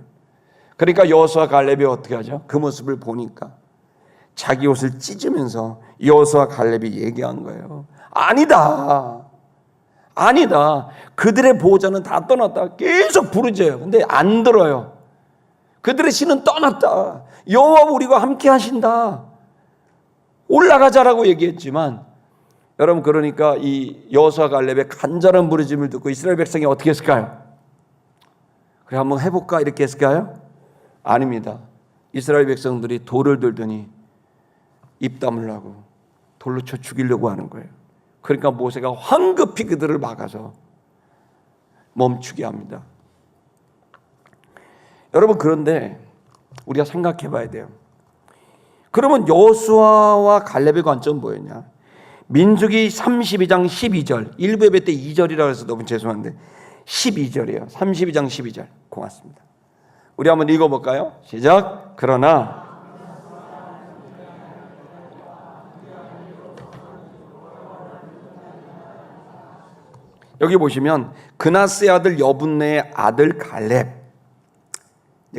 그러니까 여호수아 갈렙이 어떻게 하죠? 그 모습을 보니까 자기 옷을 찢으면서 여호수아 갈렙이 얘기한 거예요. 아니다. 그들의 보호자는 다 떠났다. 계속 부르짖어요. 근데 안 들어요. 그들의 신은 떠났다. 여호와 우리와 함께 하신다. 올라가자라고 얘기했지만, 여러분 그러니까 이 여호수아 갈렙의 간절한 부르짖음을 듣고 이스라엘 백성이 어떻게 했을까요? 그래 한번 해볼까 이렇게 했을까요? 아닙니다. 이스라엘 백성들이 돌을 들더니 입 다물라고 돌로 쳐 죽이려고 하는 거예요. 그러니까 모세가 황급히 그들을 막아서 멈추게 합니다. 여러분 그런데 우리가 생각해 봐야 돼요. 그러면 여호수아와 갈렙의 관점은 뭐였냐? 민수기 32장 12절, 일부 예배 때 2절이라고 해서 너무 죄송한데 12절이에요. 32장 12절. 고맙습니다. 우리 한번 읽어볼까요? 시작. 그러나 여기 보시면 그나스의 아들 여분네의 아들 갈렙.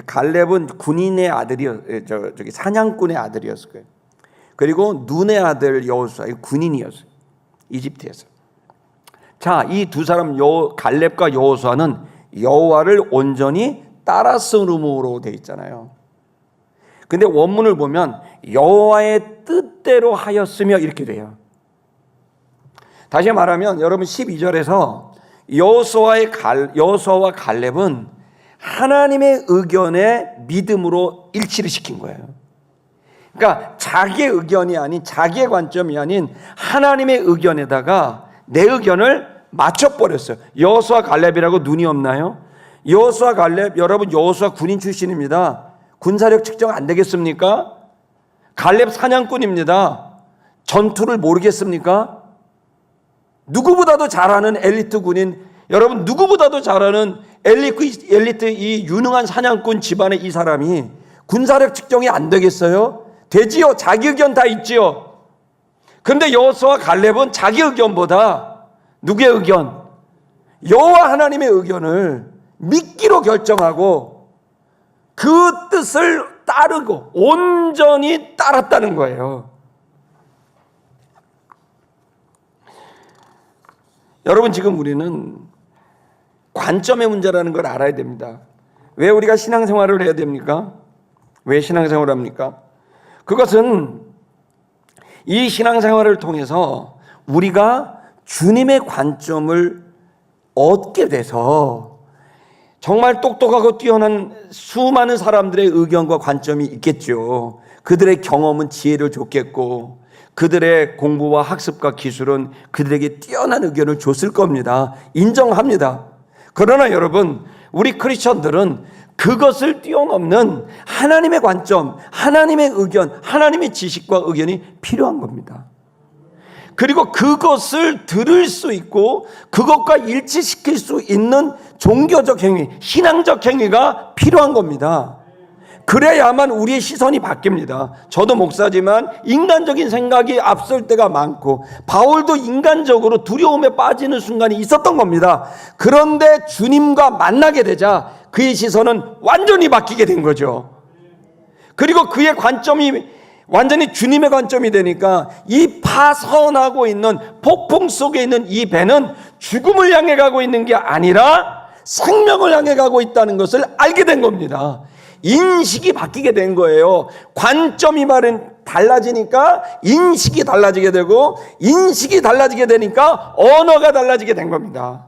갈렙은 군인의 저기 사냥꾼의 아들이었을 거예요. 그리고 눈의 아들 여호수아 군인이었어요. 이집트에서. 자, 이 두 사람 갈렙과 여호수아는 여호와를 온전히 따랐음으로 되어 있잖아요. 근데 원문을 보면 여호와의 뜻대로 하였으며 이렇게 돼요. 다시 말하면 여러분 12절에서 여호수아와 갈렙은 하나님의 의견에 믿음으로 일치를 시킨 거예요. 그러니까 자기의 의견이 아닌, 자기의 관점이 아닌 하나님의 의견에다가 내 의견을 맞춰버렸어요. 여호수아 갈렙이라고 눈이 없나요? 여호수아 갈렙, 여러분 여호수아 군인 출신입니다. 군사력 측정 안 되겠습니까? 갈렙 사냥꾼입니다. 전투를 모르겠습니까? 누구보다도 잘하는 엘리트 군인, 여러분 누구보다도 잘하는 엘리트 이 유능한 사냥꾼 집안의 이 사람이 군사력 측정이 안 되겠어요? 되지요. 자기 의견 다 있지요. 그런데 여호수아 갈렙은 자기 의견보다 누구의 의견? 여호와 하나님의 의견을 믿기로 결정하고 그 뜻을 따르고 온전히 따랐다는 거예요. 여러분, 지금 우리는 관점의 문제라는 걸 알아야 됩니다. 왜 우리가 신앙생활을 해야 됩니까? 왜 신앙생활을 합니까? 그것은 이 신앙생활을 통해서 우리가 주님의 관점을 얻게 돼서 정말 똑똑하고 뛰어난 수많은 사람들의 의견과 관점이 있겠죠. 그들의 경험은 지혜를 줬겠고 그들의 공부와 학습과 기술은 그들에게 뛰어난 의견을 줬을 겁니다. 인정합니다. 그러나 여러분, 우리 크리스천들은 그것을 뛰어넘는 하나님의 관점, 하나님의 의견, 하나님의 지식과 의견이 필요한 겁니다. 그리고 그것을 들을 수 있고 그것과 일치시킬 수 있는 종교적 행위, 신앙적 행위가 필요한 겁니다. 그래야만 우리의 시선이 바뀝니다. 저도 목사지만 인간적인 생각이 앞설 때가 많고 바울도 인간적으로 두려움에 빠지는 순간이 있었던 겁니다. 그런데 주님과 만나게 되자 그의 시선은 완전히 바뀌게 된 거죠. 그리고 그의 관점이 완전히 주님의 관점이 되니까 이 파선하고 있는 폭풍 속에 있는 이 배는 죽음을 향해 가고 있는 게 아니라 생명을 향해 가고 있다는 것을 알게 된 겁니다. 인식이 바뀌게 된 거예요. 관점이 말은 달라지니까 인식이 달라지게 되고 인식이 달라지게 되니까 언어가 달라지게 된 겁니다.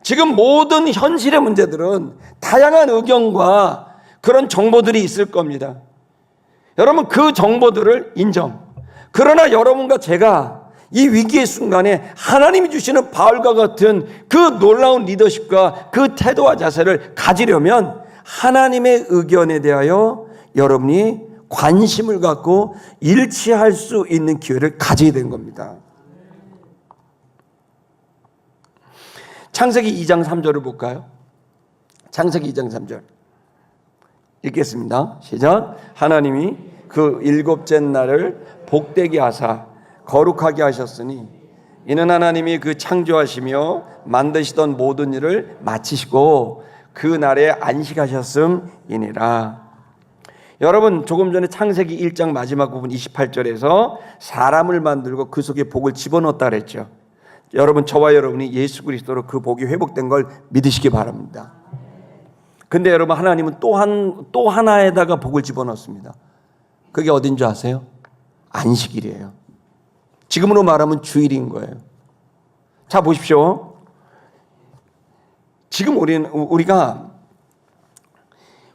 지금 모든 현실의 문제들은 다양한 의견과 그런 정보들이 있을 겁니다. 여러분, 그 정보들을 인정. 그러나 여러분과 제가 이 위기의 순간에 하나님이 주시는 바울과 같은 그 놀라운 리더십과 그 태도와 자세를 가지려면 하나님의 의견에 대하여 여러분이 관심을 갖고 일치할 수 있는 기회를 가지게 된 겁니다. 창세기 2장 3절을 볼까요? 창세기 2장 3절 읽겠습니다. 시작. 하나님이 그 일곱째 날을 복되게 하사 거룩하게 하셨으니 이는 하나님이 그 창조하시며 만드시던 모든 일을 마치시고 그 날에 안식하셨음이니라. 여러분, 조금 전에 창세기 1장 마지막 부분 28절에서 사람을 만들고 그 속에 복을 집어넣었다 그랬죠. 여러분, 저와 여러분이 예수 그리스도로 그 복이 회복된 걸 믿으시기 바랍니다. 근데 여러분, 하나님은 또 하나에다가 복을 집어넣습니다. 그게 어딘 줄 아세요? 안식일이에요. 지금으로 말하면 주일인 거예요. 자, 보십시오. 지금 우리가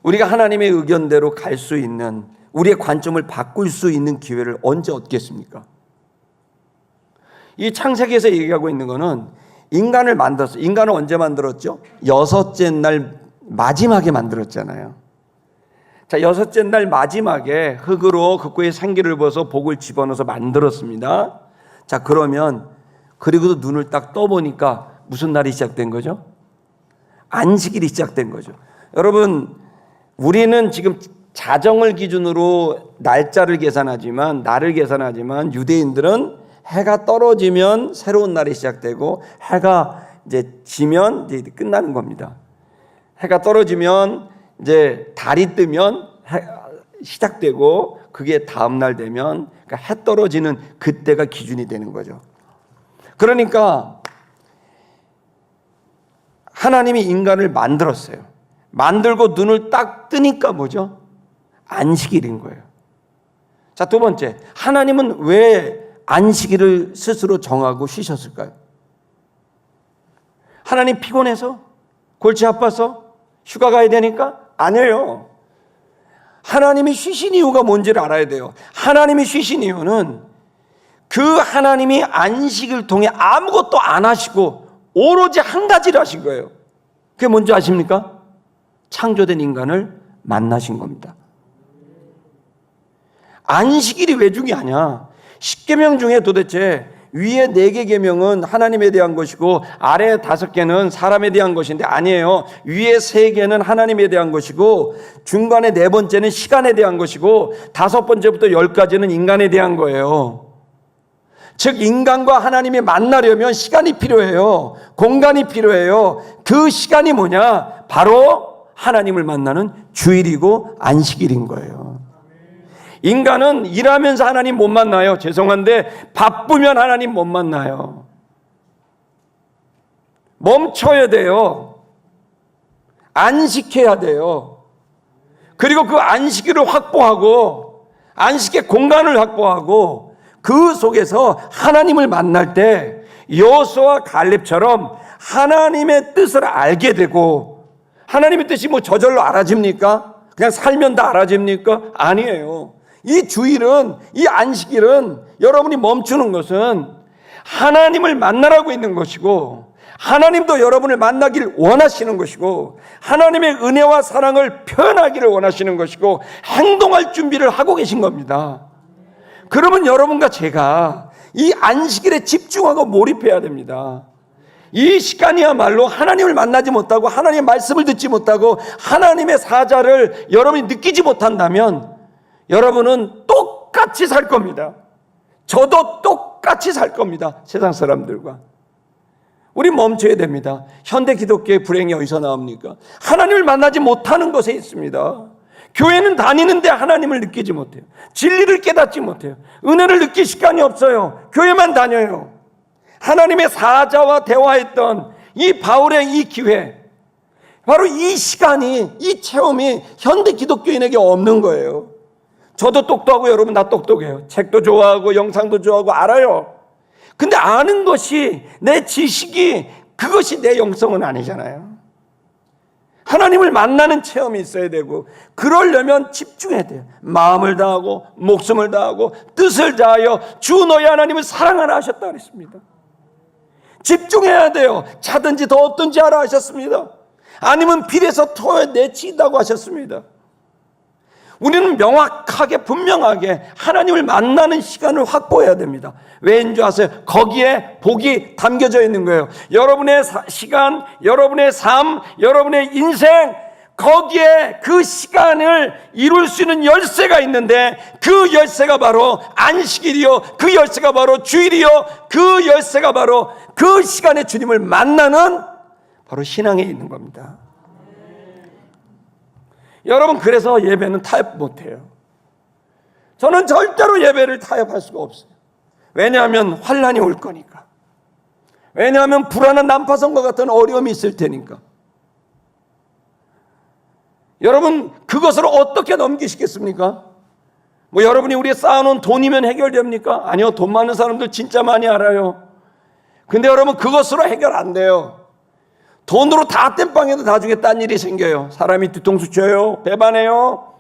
하나님의 의견대로 갈 수 있는, 우리의 관점을 바꿀 수 있는 기회를 언제 얻겠습니까? 이 창세기에서 얘기하고 있는 거는 인간을 만들었어요. 인간을 언제 만들었죠? 여섯째 날 마지막에 만들었잖아요. 자, 여섯째 날 마지막에 흙으로 극구의 생기를 부어서 복을 집어넣어서 만들었습니다. 자, 그러면 그리고도 눈을 딱 떠보니까 무슨 날이 시작된 거죠? 안식일이 시작된 거죠. 여러분, 우리는 지금 자정을 기준으로 날짜를 계산하지만, 날을 계산하지만 유대인들은 해가 떨어지면 새로운 날이 시작되고 해가 이제 지면 이제 끝나는 겁니다. 해가 떨어지면 이제 달이 뜨면 시작되고 그게 다음 날 되면, 그러니까 해 떨어지는 그때가 기준이 되는 거죠. 그러니까 하나님이 인간을 만들었어요. 만들고 눈을 딱 뜨니까 뭐죠? 안식일인 거예요. 자, 두 번째, 하나님은 왜 안식일을 스스로 정하고 쉬셨을까요? 하나님 피곤해서? 골치 아파서? 휴가 가야 되니까? 아니에요. 하나님이 쉬신 이유가 뭔지를 알아야 돼요. 하나님이 쉬신 이유는 그 하나님이 안식을 통해 아무것도 안 하시고 오로지 한 가지를 하신 거예요. 그게 뭔지 아십니까? 창조된 인간을 만나신 겁니다. 안식일이 왜 중요하냐? 10계명 중에 도대체 위에 4개 계명은 하나님에 대한 것이고 아래 5개는 사람에 대한 것인데 아니에요. 위에 3개는 하나님에 대한 것이고 중간에 4번째는 시간에 대한 것이고 5번째부터 10까지는 인간에 대한 거예요. 즉 인간과 하나님이 만나려면 시간이 필요해요. 공간이 필요해요. 그 시간이 뭐냐? 바로 하나님을 만나는 주일이고 안식일인 거예요. 인간은 일하면서 하나님 못 만나요. 죄송한데 바쁘면 하나님 못 만나요. 멈춰야 돼요. 안식해야 돼요. 그리고 그 안식일을 확보하고 안식의 공간을 확보하고 그 속에서 하나님을 만날 때 여호수아와 갈렙처럼 하나님의 뜻을 알게 되고, 하나님의 뜻이 뭐 저절로 알아집니까? 그냥 살면 다 알아집니까? 아니에요. 이 주일은, 이 안식일은 여러분이 멈추는 것은 하나님을 만나라고 있는 것이고 하나님도 여러분을 만나기를 원하시는 것이고 하나님의 은혜와 사랑을 표현하기를 원하시는 것이고 행동할 준비를 하고 계신 겁니다. 그러면 여러분과 제가 이 안식일에 집중하고 몰입해야 됩니다. 이 시간이야말로 하나님을 만나지 못하고 하나님의 말씀을 듣지 못하고 하나님의 사자를 여러분이 느끼지 못한다면 여러분은 똑같이 살 겁니다. 저도 똑같이 살 겁니다. 세상 사람들과. 우리 멈춰야 됩니다. 현대 기독교의 불행이 어디서 나옵니까? 하나님을 만나지 못하는 것에 있습니다. 교회는 다니는데 하나님을 느끼지 못해요. 진리를 깨닫지 못해요. 은혜를 느낄 시간이 없어요. 교회만 다녀요. 하나님의 사자와 대화했던 이 바울의 이 기회, 바로 이 시간이, 이 체험이 현대 기독교인에게 없는 거예요. 저도 똑똑하고 여러분 다 똑똑해요. 책도 좋아하고 영상도 좋아하고 알아요. 근데 아는 것이, 내 지식이 그것이 내 영성은 아니잖아요. 하나님을 만나는 체험이 있어야 되고, 그러려면 집중해야 돼요. 마음을 다하고 목숨을 다하고 뜻을 다하여 주 너희 하나님을 사랑하라 하셨다 그랬습니다. 집중해야 돼요. 차든지 더웠든지 하라 하셨습니다. 아니면 빌에서 토해내친다고 하셨습니다. 우리는 명확하게 분명하게 하나님을 만나는 시간을 확보해야 됩니다. 왜인 줄 아세요? 거기에 복이 담겨져 있는 거예요. 여러분의 시간, 여러분의 삶, 여러분의 인생, 거기에 그 시간을 이룰 수 있는 열쇠가 있는데 그 열쇠가 바로 안식일이요, 그 열쇠가 바로 주일이요, 그 열쇠가 바로 그 시간에 주님을 만나는 바로 신앙에 있는 겁니다. 여러분, 그래서 예배는 타협 못해요. 저는 절대로 예배를 타협할 수가 없어요. 왜냐하면 환난이 올 거니까. 왜냐하면 불안한 난파선과 같은 어려움이 있을 테니까. 여러분, 그것을 어떻게 넘기시겠습니까? 뭐 여러분이 우리 쌓아놓은 돈이면 해결됩니까? 아니요, 돈 많은 사람들 진짜 많이 알아요. 근데 여러분, 그것으로 해결 안 돼요. 돈으로 다 땜빵해도 나중에 딴 일이 생겨요. 사람이 뒤통수 쳐요, 배반해요.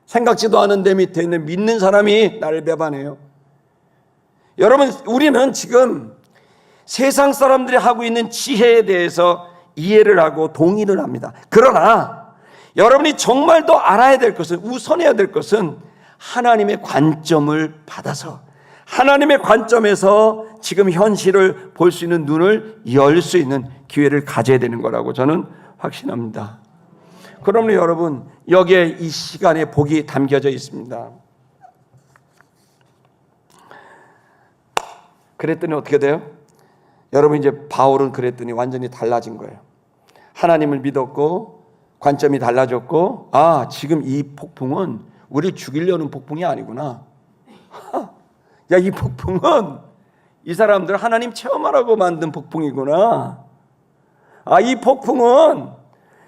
생각지도 않은 데 밑에 있는 믿는 사람이 나를 배반해요. 여러분, 우리는 지금 세상 사람들이 하고 있는 지혜에 대해서 이해를 하고 동의를 합니다. 그러나 여러분이 정말 더 알아야 될 것은, 우선해야 될 것은 하나님의 관점을 받아서 하나님의 관점에서 지금 현실을 볼 수 있는 눈을 열 수 있는 기회를 가져야 되는 거라고 저는 확신합니다. 그러면 여러분, 여기에 이 시간에 복이 담겨져 있습니다. 그랬더니 어떻게 돼요? 여러분, 이제 바울은 그랬더니 완전히 달라진 거예요. 하나님을 믿었고 관점이 달라졌고, 아, 지금 이 폭풍은 우리 죽이려는 폭풍이 아니구나. 야, 이 폭풍은 이 사람들 하나님 체험하라고 만든 폭풍이구나. 아, 이 폭풍은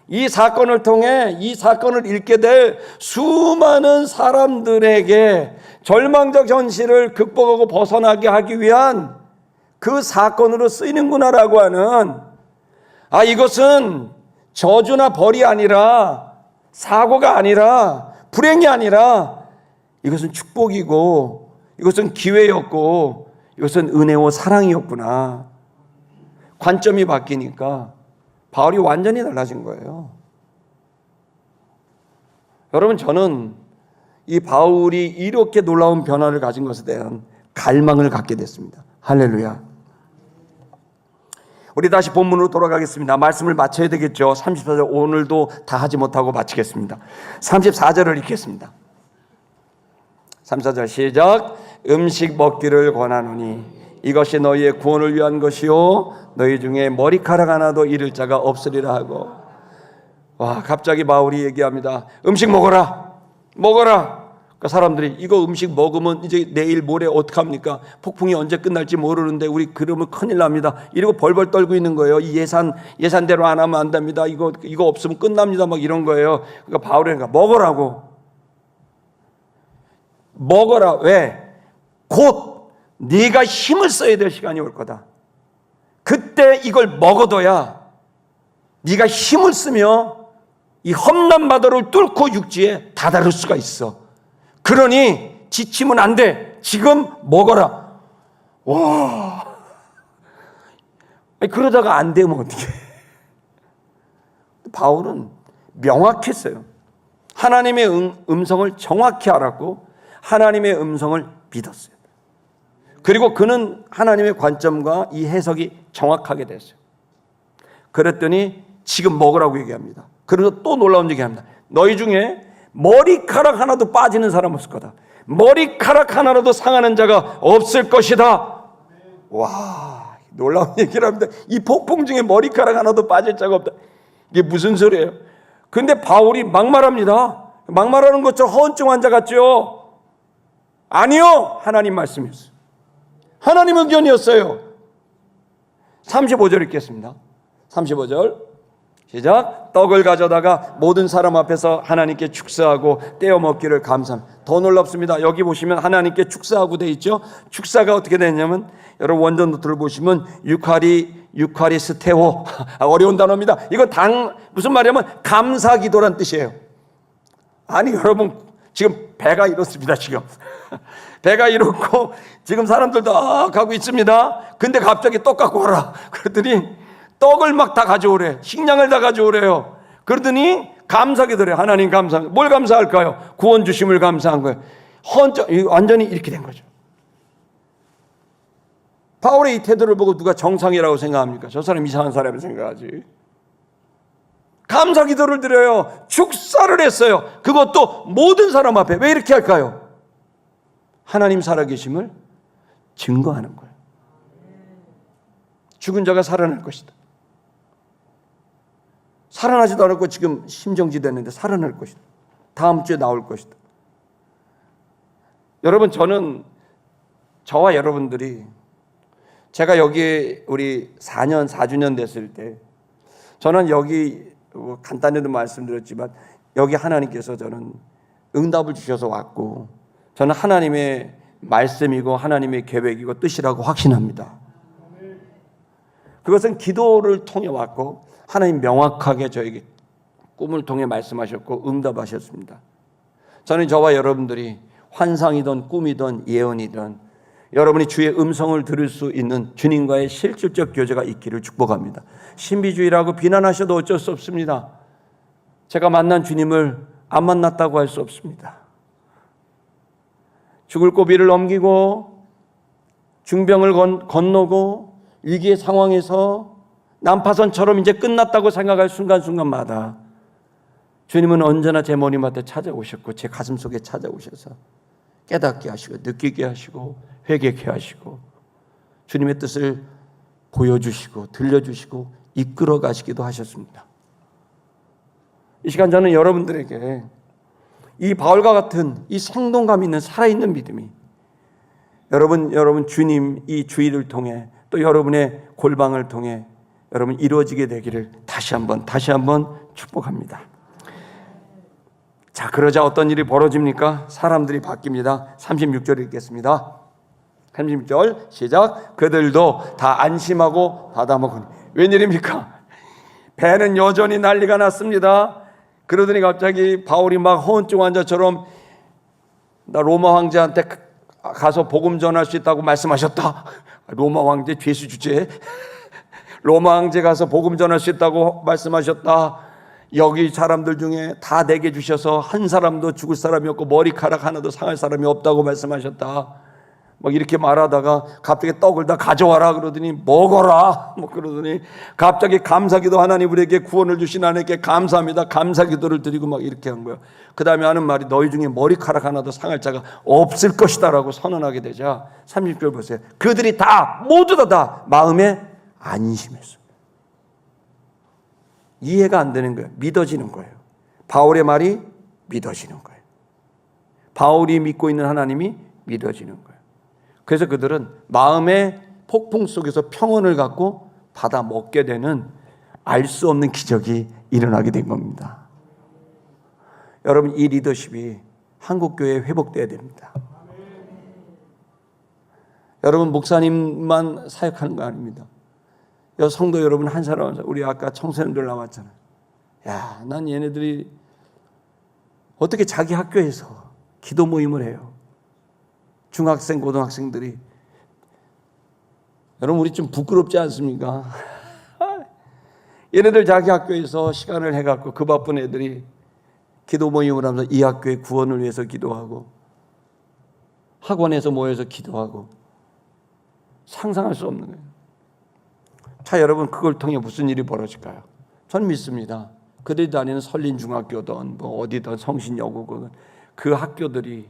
이 사건을 통해, 이 사건을 읽게 될 수많은 사람들에게 절망적 현실을 극복하고 벗어나게 하기 위한 그 사건으로 쓰이는구나라고 하는, 아, 이것은 저주나 벌이 아니라, 사고가 아니라, 불행이 아니라, 이것은 축복이고, 이것은 기회였고, 이것은 은혜와 사랑이었구나. 관점이 바뀌니까 바울이 완전히 달라진 거예요. 여러분, 저는 이 바울이 이렇게 놀라운 변화를 가진 것에 대한 갈망을 갖게 됐습니다. 할렐루야. 우리 다시 본문으로 돌아가겠습니다. 말씀을 마쳐야 되겠죠. 34절 오늘도 다 하지 못하고 마치겠습니다. 34절을 읽겠습니다. 34절 시작. 음식 먹기를 권하노니 이것이 너희의 구원을 위한 것이요 너희 중에 머리카락 하나도 잃을 자가 없으리라 하고. 와, 갑자기 바울이 얘기합니다. 음식 먹어라. 그 사람들이 이거 음식 먹으면 이제 내일 모레 어떡합니까? 폭풍이 언제 끝날지 모르는데 우리 그러면 큰일 납니다. 이러고 벌벌 떨고 있는 거예요. 이 예산대로 안 하면 안 됩니다. 이거 없으면 끝납니다. 막 이런 거예요. 그러니까 바울이 먹으라고. 먹어라. 왜? 곧 네가 힘을 써야 될 시간이 올 거다. 그때 이걸 먹어둬야 네가 힘을 쓰며 이 험난 바다를 뚫고 육지에 다다를 수가 있어. 그러니 지치면 안 돼. 지금 먹어라. 와, 그러다가 안 되면 어떡해. 바울은 명확했어요. 하나님의 음성을 정확히 알았고 하나님의 음성을 믿었어요. 그리고 그는 하나님의 관점과 이 해석이 정확하게 됐어요. 그랬더니 지금 먹으라고 얘기합니다. 그래서 또 놀라운 얘기합니다. 너희 중에 머리카락 하나도 빠지는 사람 없을 거다. 머리카락 하나라도 상하는 자가 없을 것이다. 와, 놀라운 얘기를 합니다. 이 폭풍 중에 머리카락 하나도 빠질 자가 없다. 이게 무슨 소리예요? 근데 바울이 막말합니다. 막말하는 것처럼 허언증 환자 같죠? 아니요, 하나님 말씀이었어요. 하나님 의견이었어요. 35절 읽겠습니다. 35절 시작. 떡을 가져다가 모든 사람 앞에서 하나님께 축사하고 떼어 먹기를 감사합니다. 더 놀랍습니다. 여기 보시면 하나님께 축사하고 돼 있죠. 축사가 어떻게 되냐면 여러분 원전 노트를 보시면 유카리스테오 어려운 단어입니다. 이거 무슨 말이냐면 감사기도란 뜻이에요. 아니 여러분 지금 배가 이렇습니다. 지금 배가 이렇고 지금 사람들도 가고 있습니다. 근데 갑자기 떡 갖고 와라. 그랬더니 떡을 막 다 가져오래. 식량을 다 가져오래요. 그러더니 감사기도래. 하나님 감사합니다. 뭘 감사할까요? 구원 주심을 감사한 거예요. 완전히 이렇게 된 거죠. 바울의 이 태도를 보고 누가 정상이라고 생각합니까? 저 사람 이상한 사람을 생각하지. 감사기도를 드려요. 축사를 했어요. 그것도 모든 사람 앞에. 왜 이렇게 할까요? 하나님 살아계심을 증거하는 거예요. 죽은 자가 살아날 것이다. 살아나지도 않았고 지금 심정지 됐는데 살아날 것이다. 다음 주에 나올 것이다. 여러분 저는 저와 여러분들이 제가 여기 우리 4주년 됐을 때 저는 여기 간단히도 말씀드렸지만 여기 하나님께서 저는 응답을 주셔서 왔고 저는 하나님의 말씀이고 하나님의 계획이고 뜻이라고 확신합니다. 그것은 기도를 통해 왔고 하나님 명확하게 저에게 꿈을 통해 말씀하셨고 응답하셨습니다. 저는 저와 여러분들이 환상이든 꿈이든 예언이든 여러분이 주의 음성을 들을 수 있는 주님과의 실질적 교제가 있기를 축복합니다. 신비주의라고 비난하셔도 어쩔 수 없습니다. 제가 만난 주님을 안 만났다고 할 수 없습니다. 죽을 고비를 넘기고 중병을 건너고 위기의 상황에서 난파선처럼 이제 끝났다고 생각할 순간순간마다 주님은 언제나 제 머리맡에 찾아오셨고 제 가슴 속에 찾아오셔서 깨닫게 하시고 느끼게 하시고 회개케 하시고 주님의 뜻을 보여주시고 들려주시고 이끌어 가시기도 하셨습니다. 이 시간 저는 여러분들에게 이 바울과 같은 이 생동감 있는 살아있는 믿음이 여러분 주님 이 주의를 통해 또 여러분의 골방을 통해 여러분 이루어지게 되기를 다시 한번 축복합니다. 자, 그러자 어떤 일이 벌어집니까? 사람들이 바뀝니다. 36절 읽겠습니다. 36절 시작. 그들도 다 안심하고 받아먹으니. 웬일입니까? 배는 여전히 난리가 났습니다. 그러더니 갑자기 바울이 막 허언증 환자처럼 나 로마 황제한테 가서 복음 전할 수 있다고 말씀하셨다. 로마 황제 죄수 주제. 로마 황제 가서 복음 전할 수 있다고 말씀하셨다. 여기 사람들 중에 다 내게 주셔서 한 사람도 죽을 사람이 없고 머리카락 하나도 상할 사람이 없다고 말씀하셨다. 막 이렇게 말하다가 갑자기 떡을 다 가져와라 그러더니 먹어라 뭐 그러더니 갑자기 감사기도, 하나님 우리에게 구원을 주신 하나님께 감사합니다, 감사기도를 드리고 막 이렇게 한 거예요. 그 다음에 하는 말이 너희 중에 머리카락 하나도 상할 자가 없을 것이다 라고 선언하게 되자 30절 보세요. 그들이 다 모두 다 마음에 안심했어요. 이해가 안 되는 거예요. 믿어지는 거예요. 바울의 말이 믿어지는 거예요. 바울이 믿고 있는 하나님이 믿어지는 거예요. 그래서 그들은 마음의 폭풍 속에서 평온을 갖고 받아 먹게 되는 알 수 없는 기적이 일어나게 된 겁니다. 여러분, 이 리더십이 한국교회에 회복돼야 됩니다. 여러분, 목사님만 사역하는 거 아닙니다. 성도 여러분 한 사람, 우리 아까 청소년들 나왔잖아요. 야, 난 얘네들이 어떻게 자기 학교에서 기도 모임을 해요. 중학생, 고등학생들이. 여러분, 우리 좀 부끄럽지 않습니까? 얘네들 자기 학교에서 시간을 해갖고 그 바쁜 애들이 기도 모임을 하면서 이 학교의 구원을 위해서 기도하고 학원에서 모여서 기도하고 상상할 수 없는 거예요. 자, 여러분, 그걸 통해 무슨 일이 벌어질까요? 저는 믿습니다. 그들이 다니는 설린중학교든 뭐 어디든 성신여고든 그 학교들이,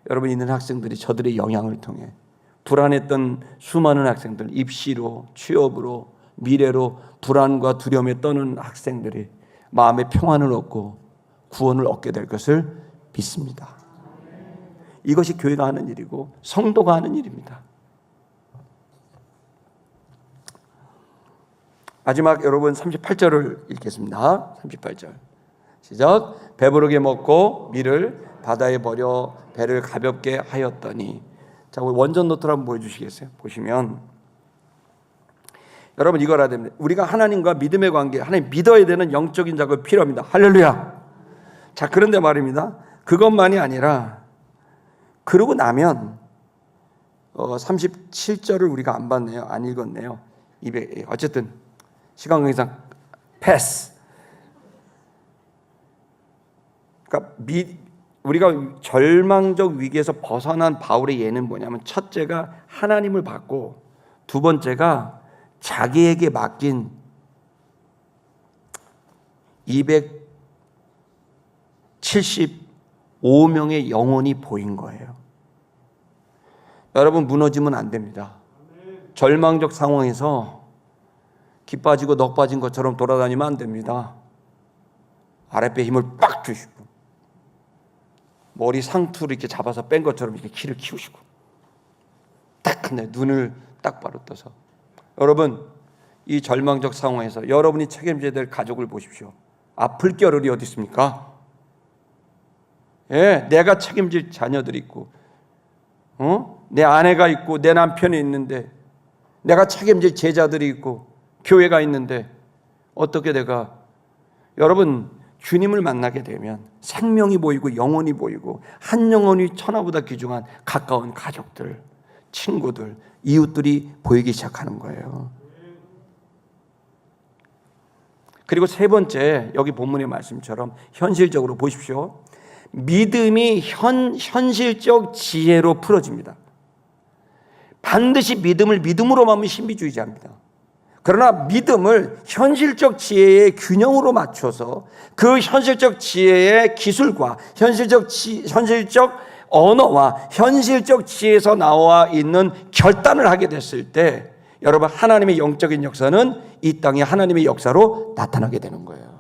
여러분 있는 학생들이 저들의 영향을 통해 불안했던 수많은 학생들, 입시로, 취업으로, 미래로 불안과 두려움에 떠는 학생들이 마음의 평안을 얻고 구원을 얻게 될 것을 믿습니다. 이것이 교회가 하는 일이고 성도가 하는 일입니다. 마지막 여러분 38절을 읽겠습니다. 38절 시작. 배부르게 먹고 밀을 바다에 버려 배를 가볍게 하였더니. 자, 원전 노트를 한번 보여주시겠어요? 보시면 여러분 이걸 알아야 됩니다. 우리가 하나님과 믿음의 관계, 하나님 믿어야 되는 영적인 작업이 필요합니다. 할렐루야. 자, 그런데 말입니다. 그것만이 아니라 그러고 나면 37절을 우리가 안 봤네요. 안 읽었네요. 어쨌든 시간 관계상 패스. 그러니까 우리가 절망적 위기에서 벗어난 바울의 예는 뭐냐면, 첫째가 하나님을 받고, 두 번째가 자기에게 맡긴 275명의 영혼이 보인 거예요. 여러분, 무너지면 안 됩니다. 절망적 상황에서 기 빠지고 넋 빠진 것처럼 돌아다니면 안 됩니다. 아랫배 힘을 빡 주시고 머리 상투를 이렇게 잡아서 뺀 것처럼 이렇게 키를 키우시고 딱 한데 눈을 딱 바로 떠서, 여러분 이 절망적 상황에서 여러분이 책임져야 될 가족을 보십시오. 아플 겨를이 어디 있습니까? 예, 내가 책임질 자녀들이 있고, 내 아내가 있고 내 남편이 있는데, 내가 책임질 제자들이 있고 교회가 있는데, 어떻게 내가, 여러분 주님을 만나게 되면 생명이 보이고 영혼이 보이고 한 영혼이 천하보다 귀중한 가까운 가족들, 친구들, 이웃들이 보이기 시작하는 거예요. 그리고 세 번째, 여기 본문의 말씀처럼 현실적으로 보십시오. 믿음이 현실적 지혜로 풀어집니다. 반드시 믿음을 믿음으로 만면 신비주의자입니다. 그러나 믿음을 현실적 지혜의 균형으로 맞춰서 그 현실적 지혜의 기술과 현실적 언어와 현실적 지혜에서 나와 있는 결단을 하게 됐을 때, 여러분 하나님의 영적인 역사는 이 땅에 하나님의 역사로 나타나게 되는 거예요.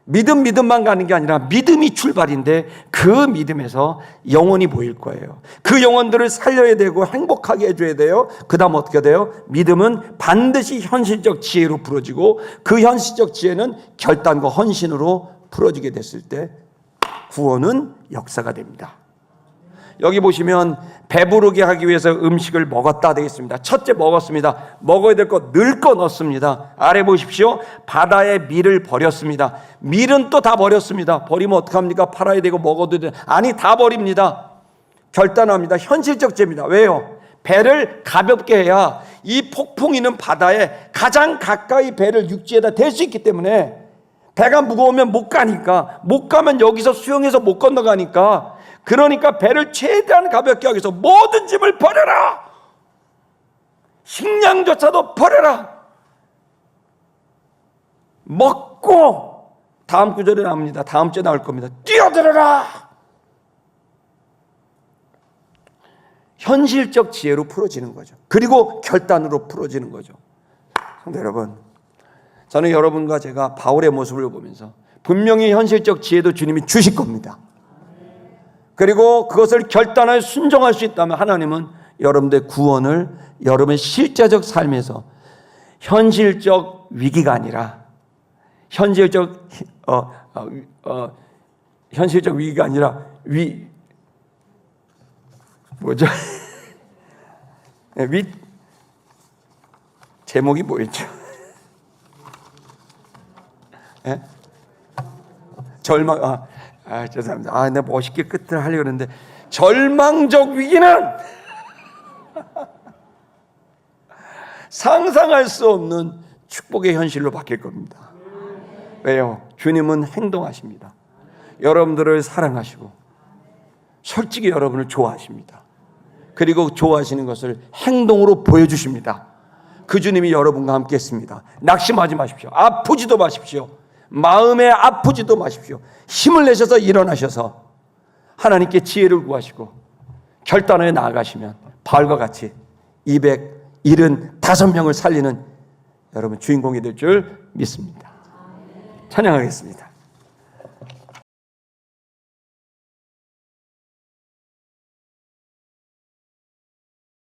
믿음만 가는 게 아니라 믿음이 출발인데 그 믿음에서 영혼이 보일 거예요. 그 영혼들을 살려야 되고 행복하게 해줘야 돼요. 그 다음 어떻게 돼요? 믿음은 반드시 현실적 지혜로 풀어지고, 그 현실적 지혜는 결단과 헌신으로 풀어지게 됐을 때 구원은 역사가 됩니다. 여기 보시면 배부르게 하기 위해서 음식을 먹었다 되겠습니다. 첫째 먹었습니다. 먹어야 될 것 넣을 거 넣습니다. 아래 보십시오. 바다에 밀을 버렸습니다. 밀은 또 다 버렸습니다. 버리면 어떡합니까? 팔아야 되고 먹어도 되고. 아니, 다 버립니다. 결단합니다. 현실적 죄입니다. 왜요? 배를 가볍게 해야 이 폭풍 있는 바다에 가장 가까이 배를 육지에다 댈 수 있기 때문에, 배가 무거우면 못 가니까, 못 가면 여기서 수영해서 못 건너가니까, 그러니까 배를 최대한 가볍게 하기 위해서 모든 짐을 버려라, 식량조차도 버려라, 먹고, 다음 구절에 나옵니다. 다음 주에 나올 겁니다. 뛰어들어라. 현실적 지혜로 풀어지는 거죠. 그리고 결단으로 풀어지는 거죠. 성도 여러분, 저는 여러분과 제가 바울의 모습을 보면서 분명히 현실적 지혜도 주님이 주실 겁니다. 그리고 그것을 결단하여 순종할 수 있다면 하나님은 여러분들의 구원을 여러분의 실제적 삶에서 현실적 위기가 아니라 현실적 위기가 아니라 뭐죠? 제목이 뭐였죠? 예? 죄송합니다. 내가 멋있게 끝을 하려고 했는데, 절망적 위기는 상상할 수 없는 축복의 현실로 바뀔 겁니다. 왜요? 주님은 행동하십니다. 여러분들을 사랑하시고 솔직히 여러분을 좋아하십니다. 그리고 좋아하시는 것을 행동으로 보여주십니다. 그 주님이 여러분과 함께 했습니다. 낙심하지 마십시오. 아프지도 마십시오. 마음에 아프지도 마십시오. 힘을 내셔서 일어나셔서 하나님께 지혜를 구하시고 결단하여 나아가시면 바울과 같이 275명을 살리는 여러분 주인공이 될 줄 믿습니다. 찬양하겠습니다.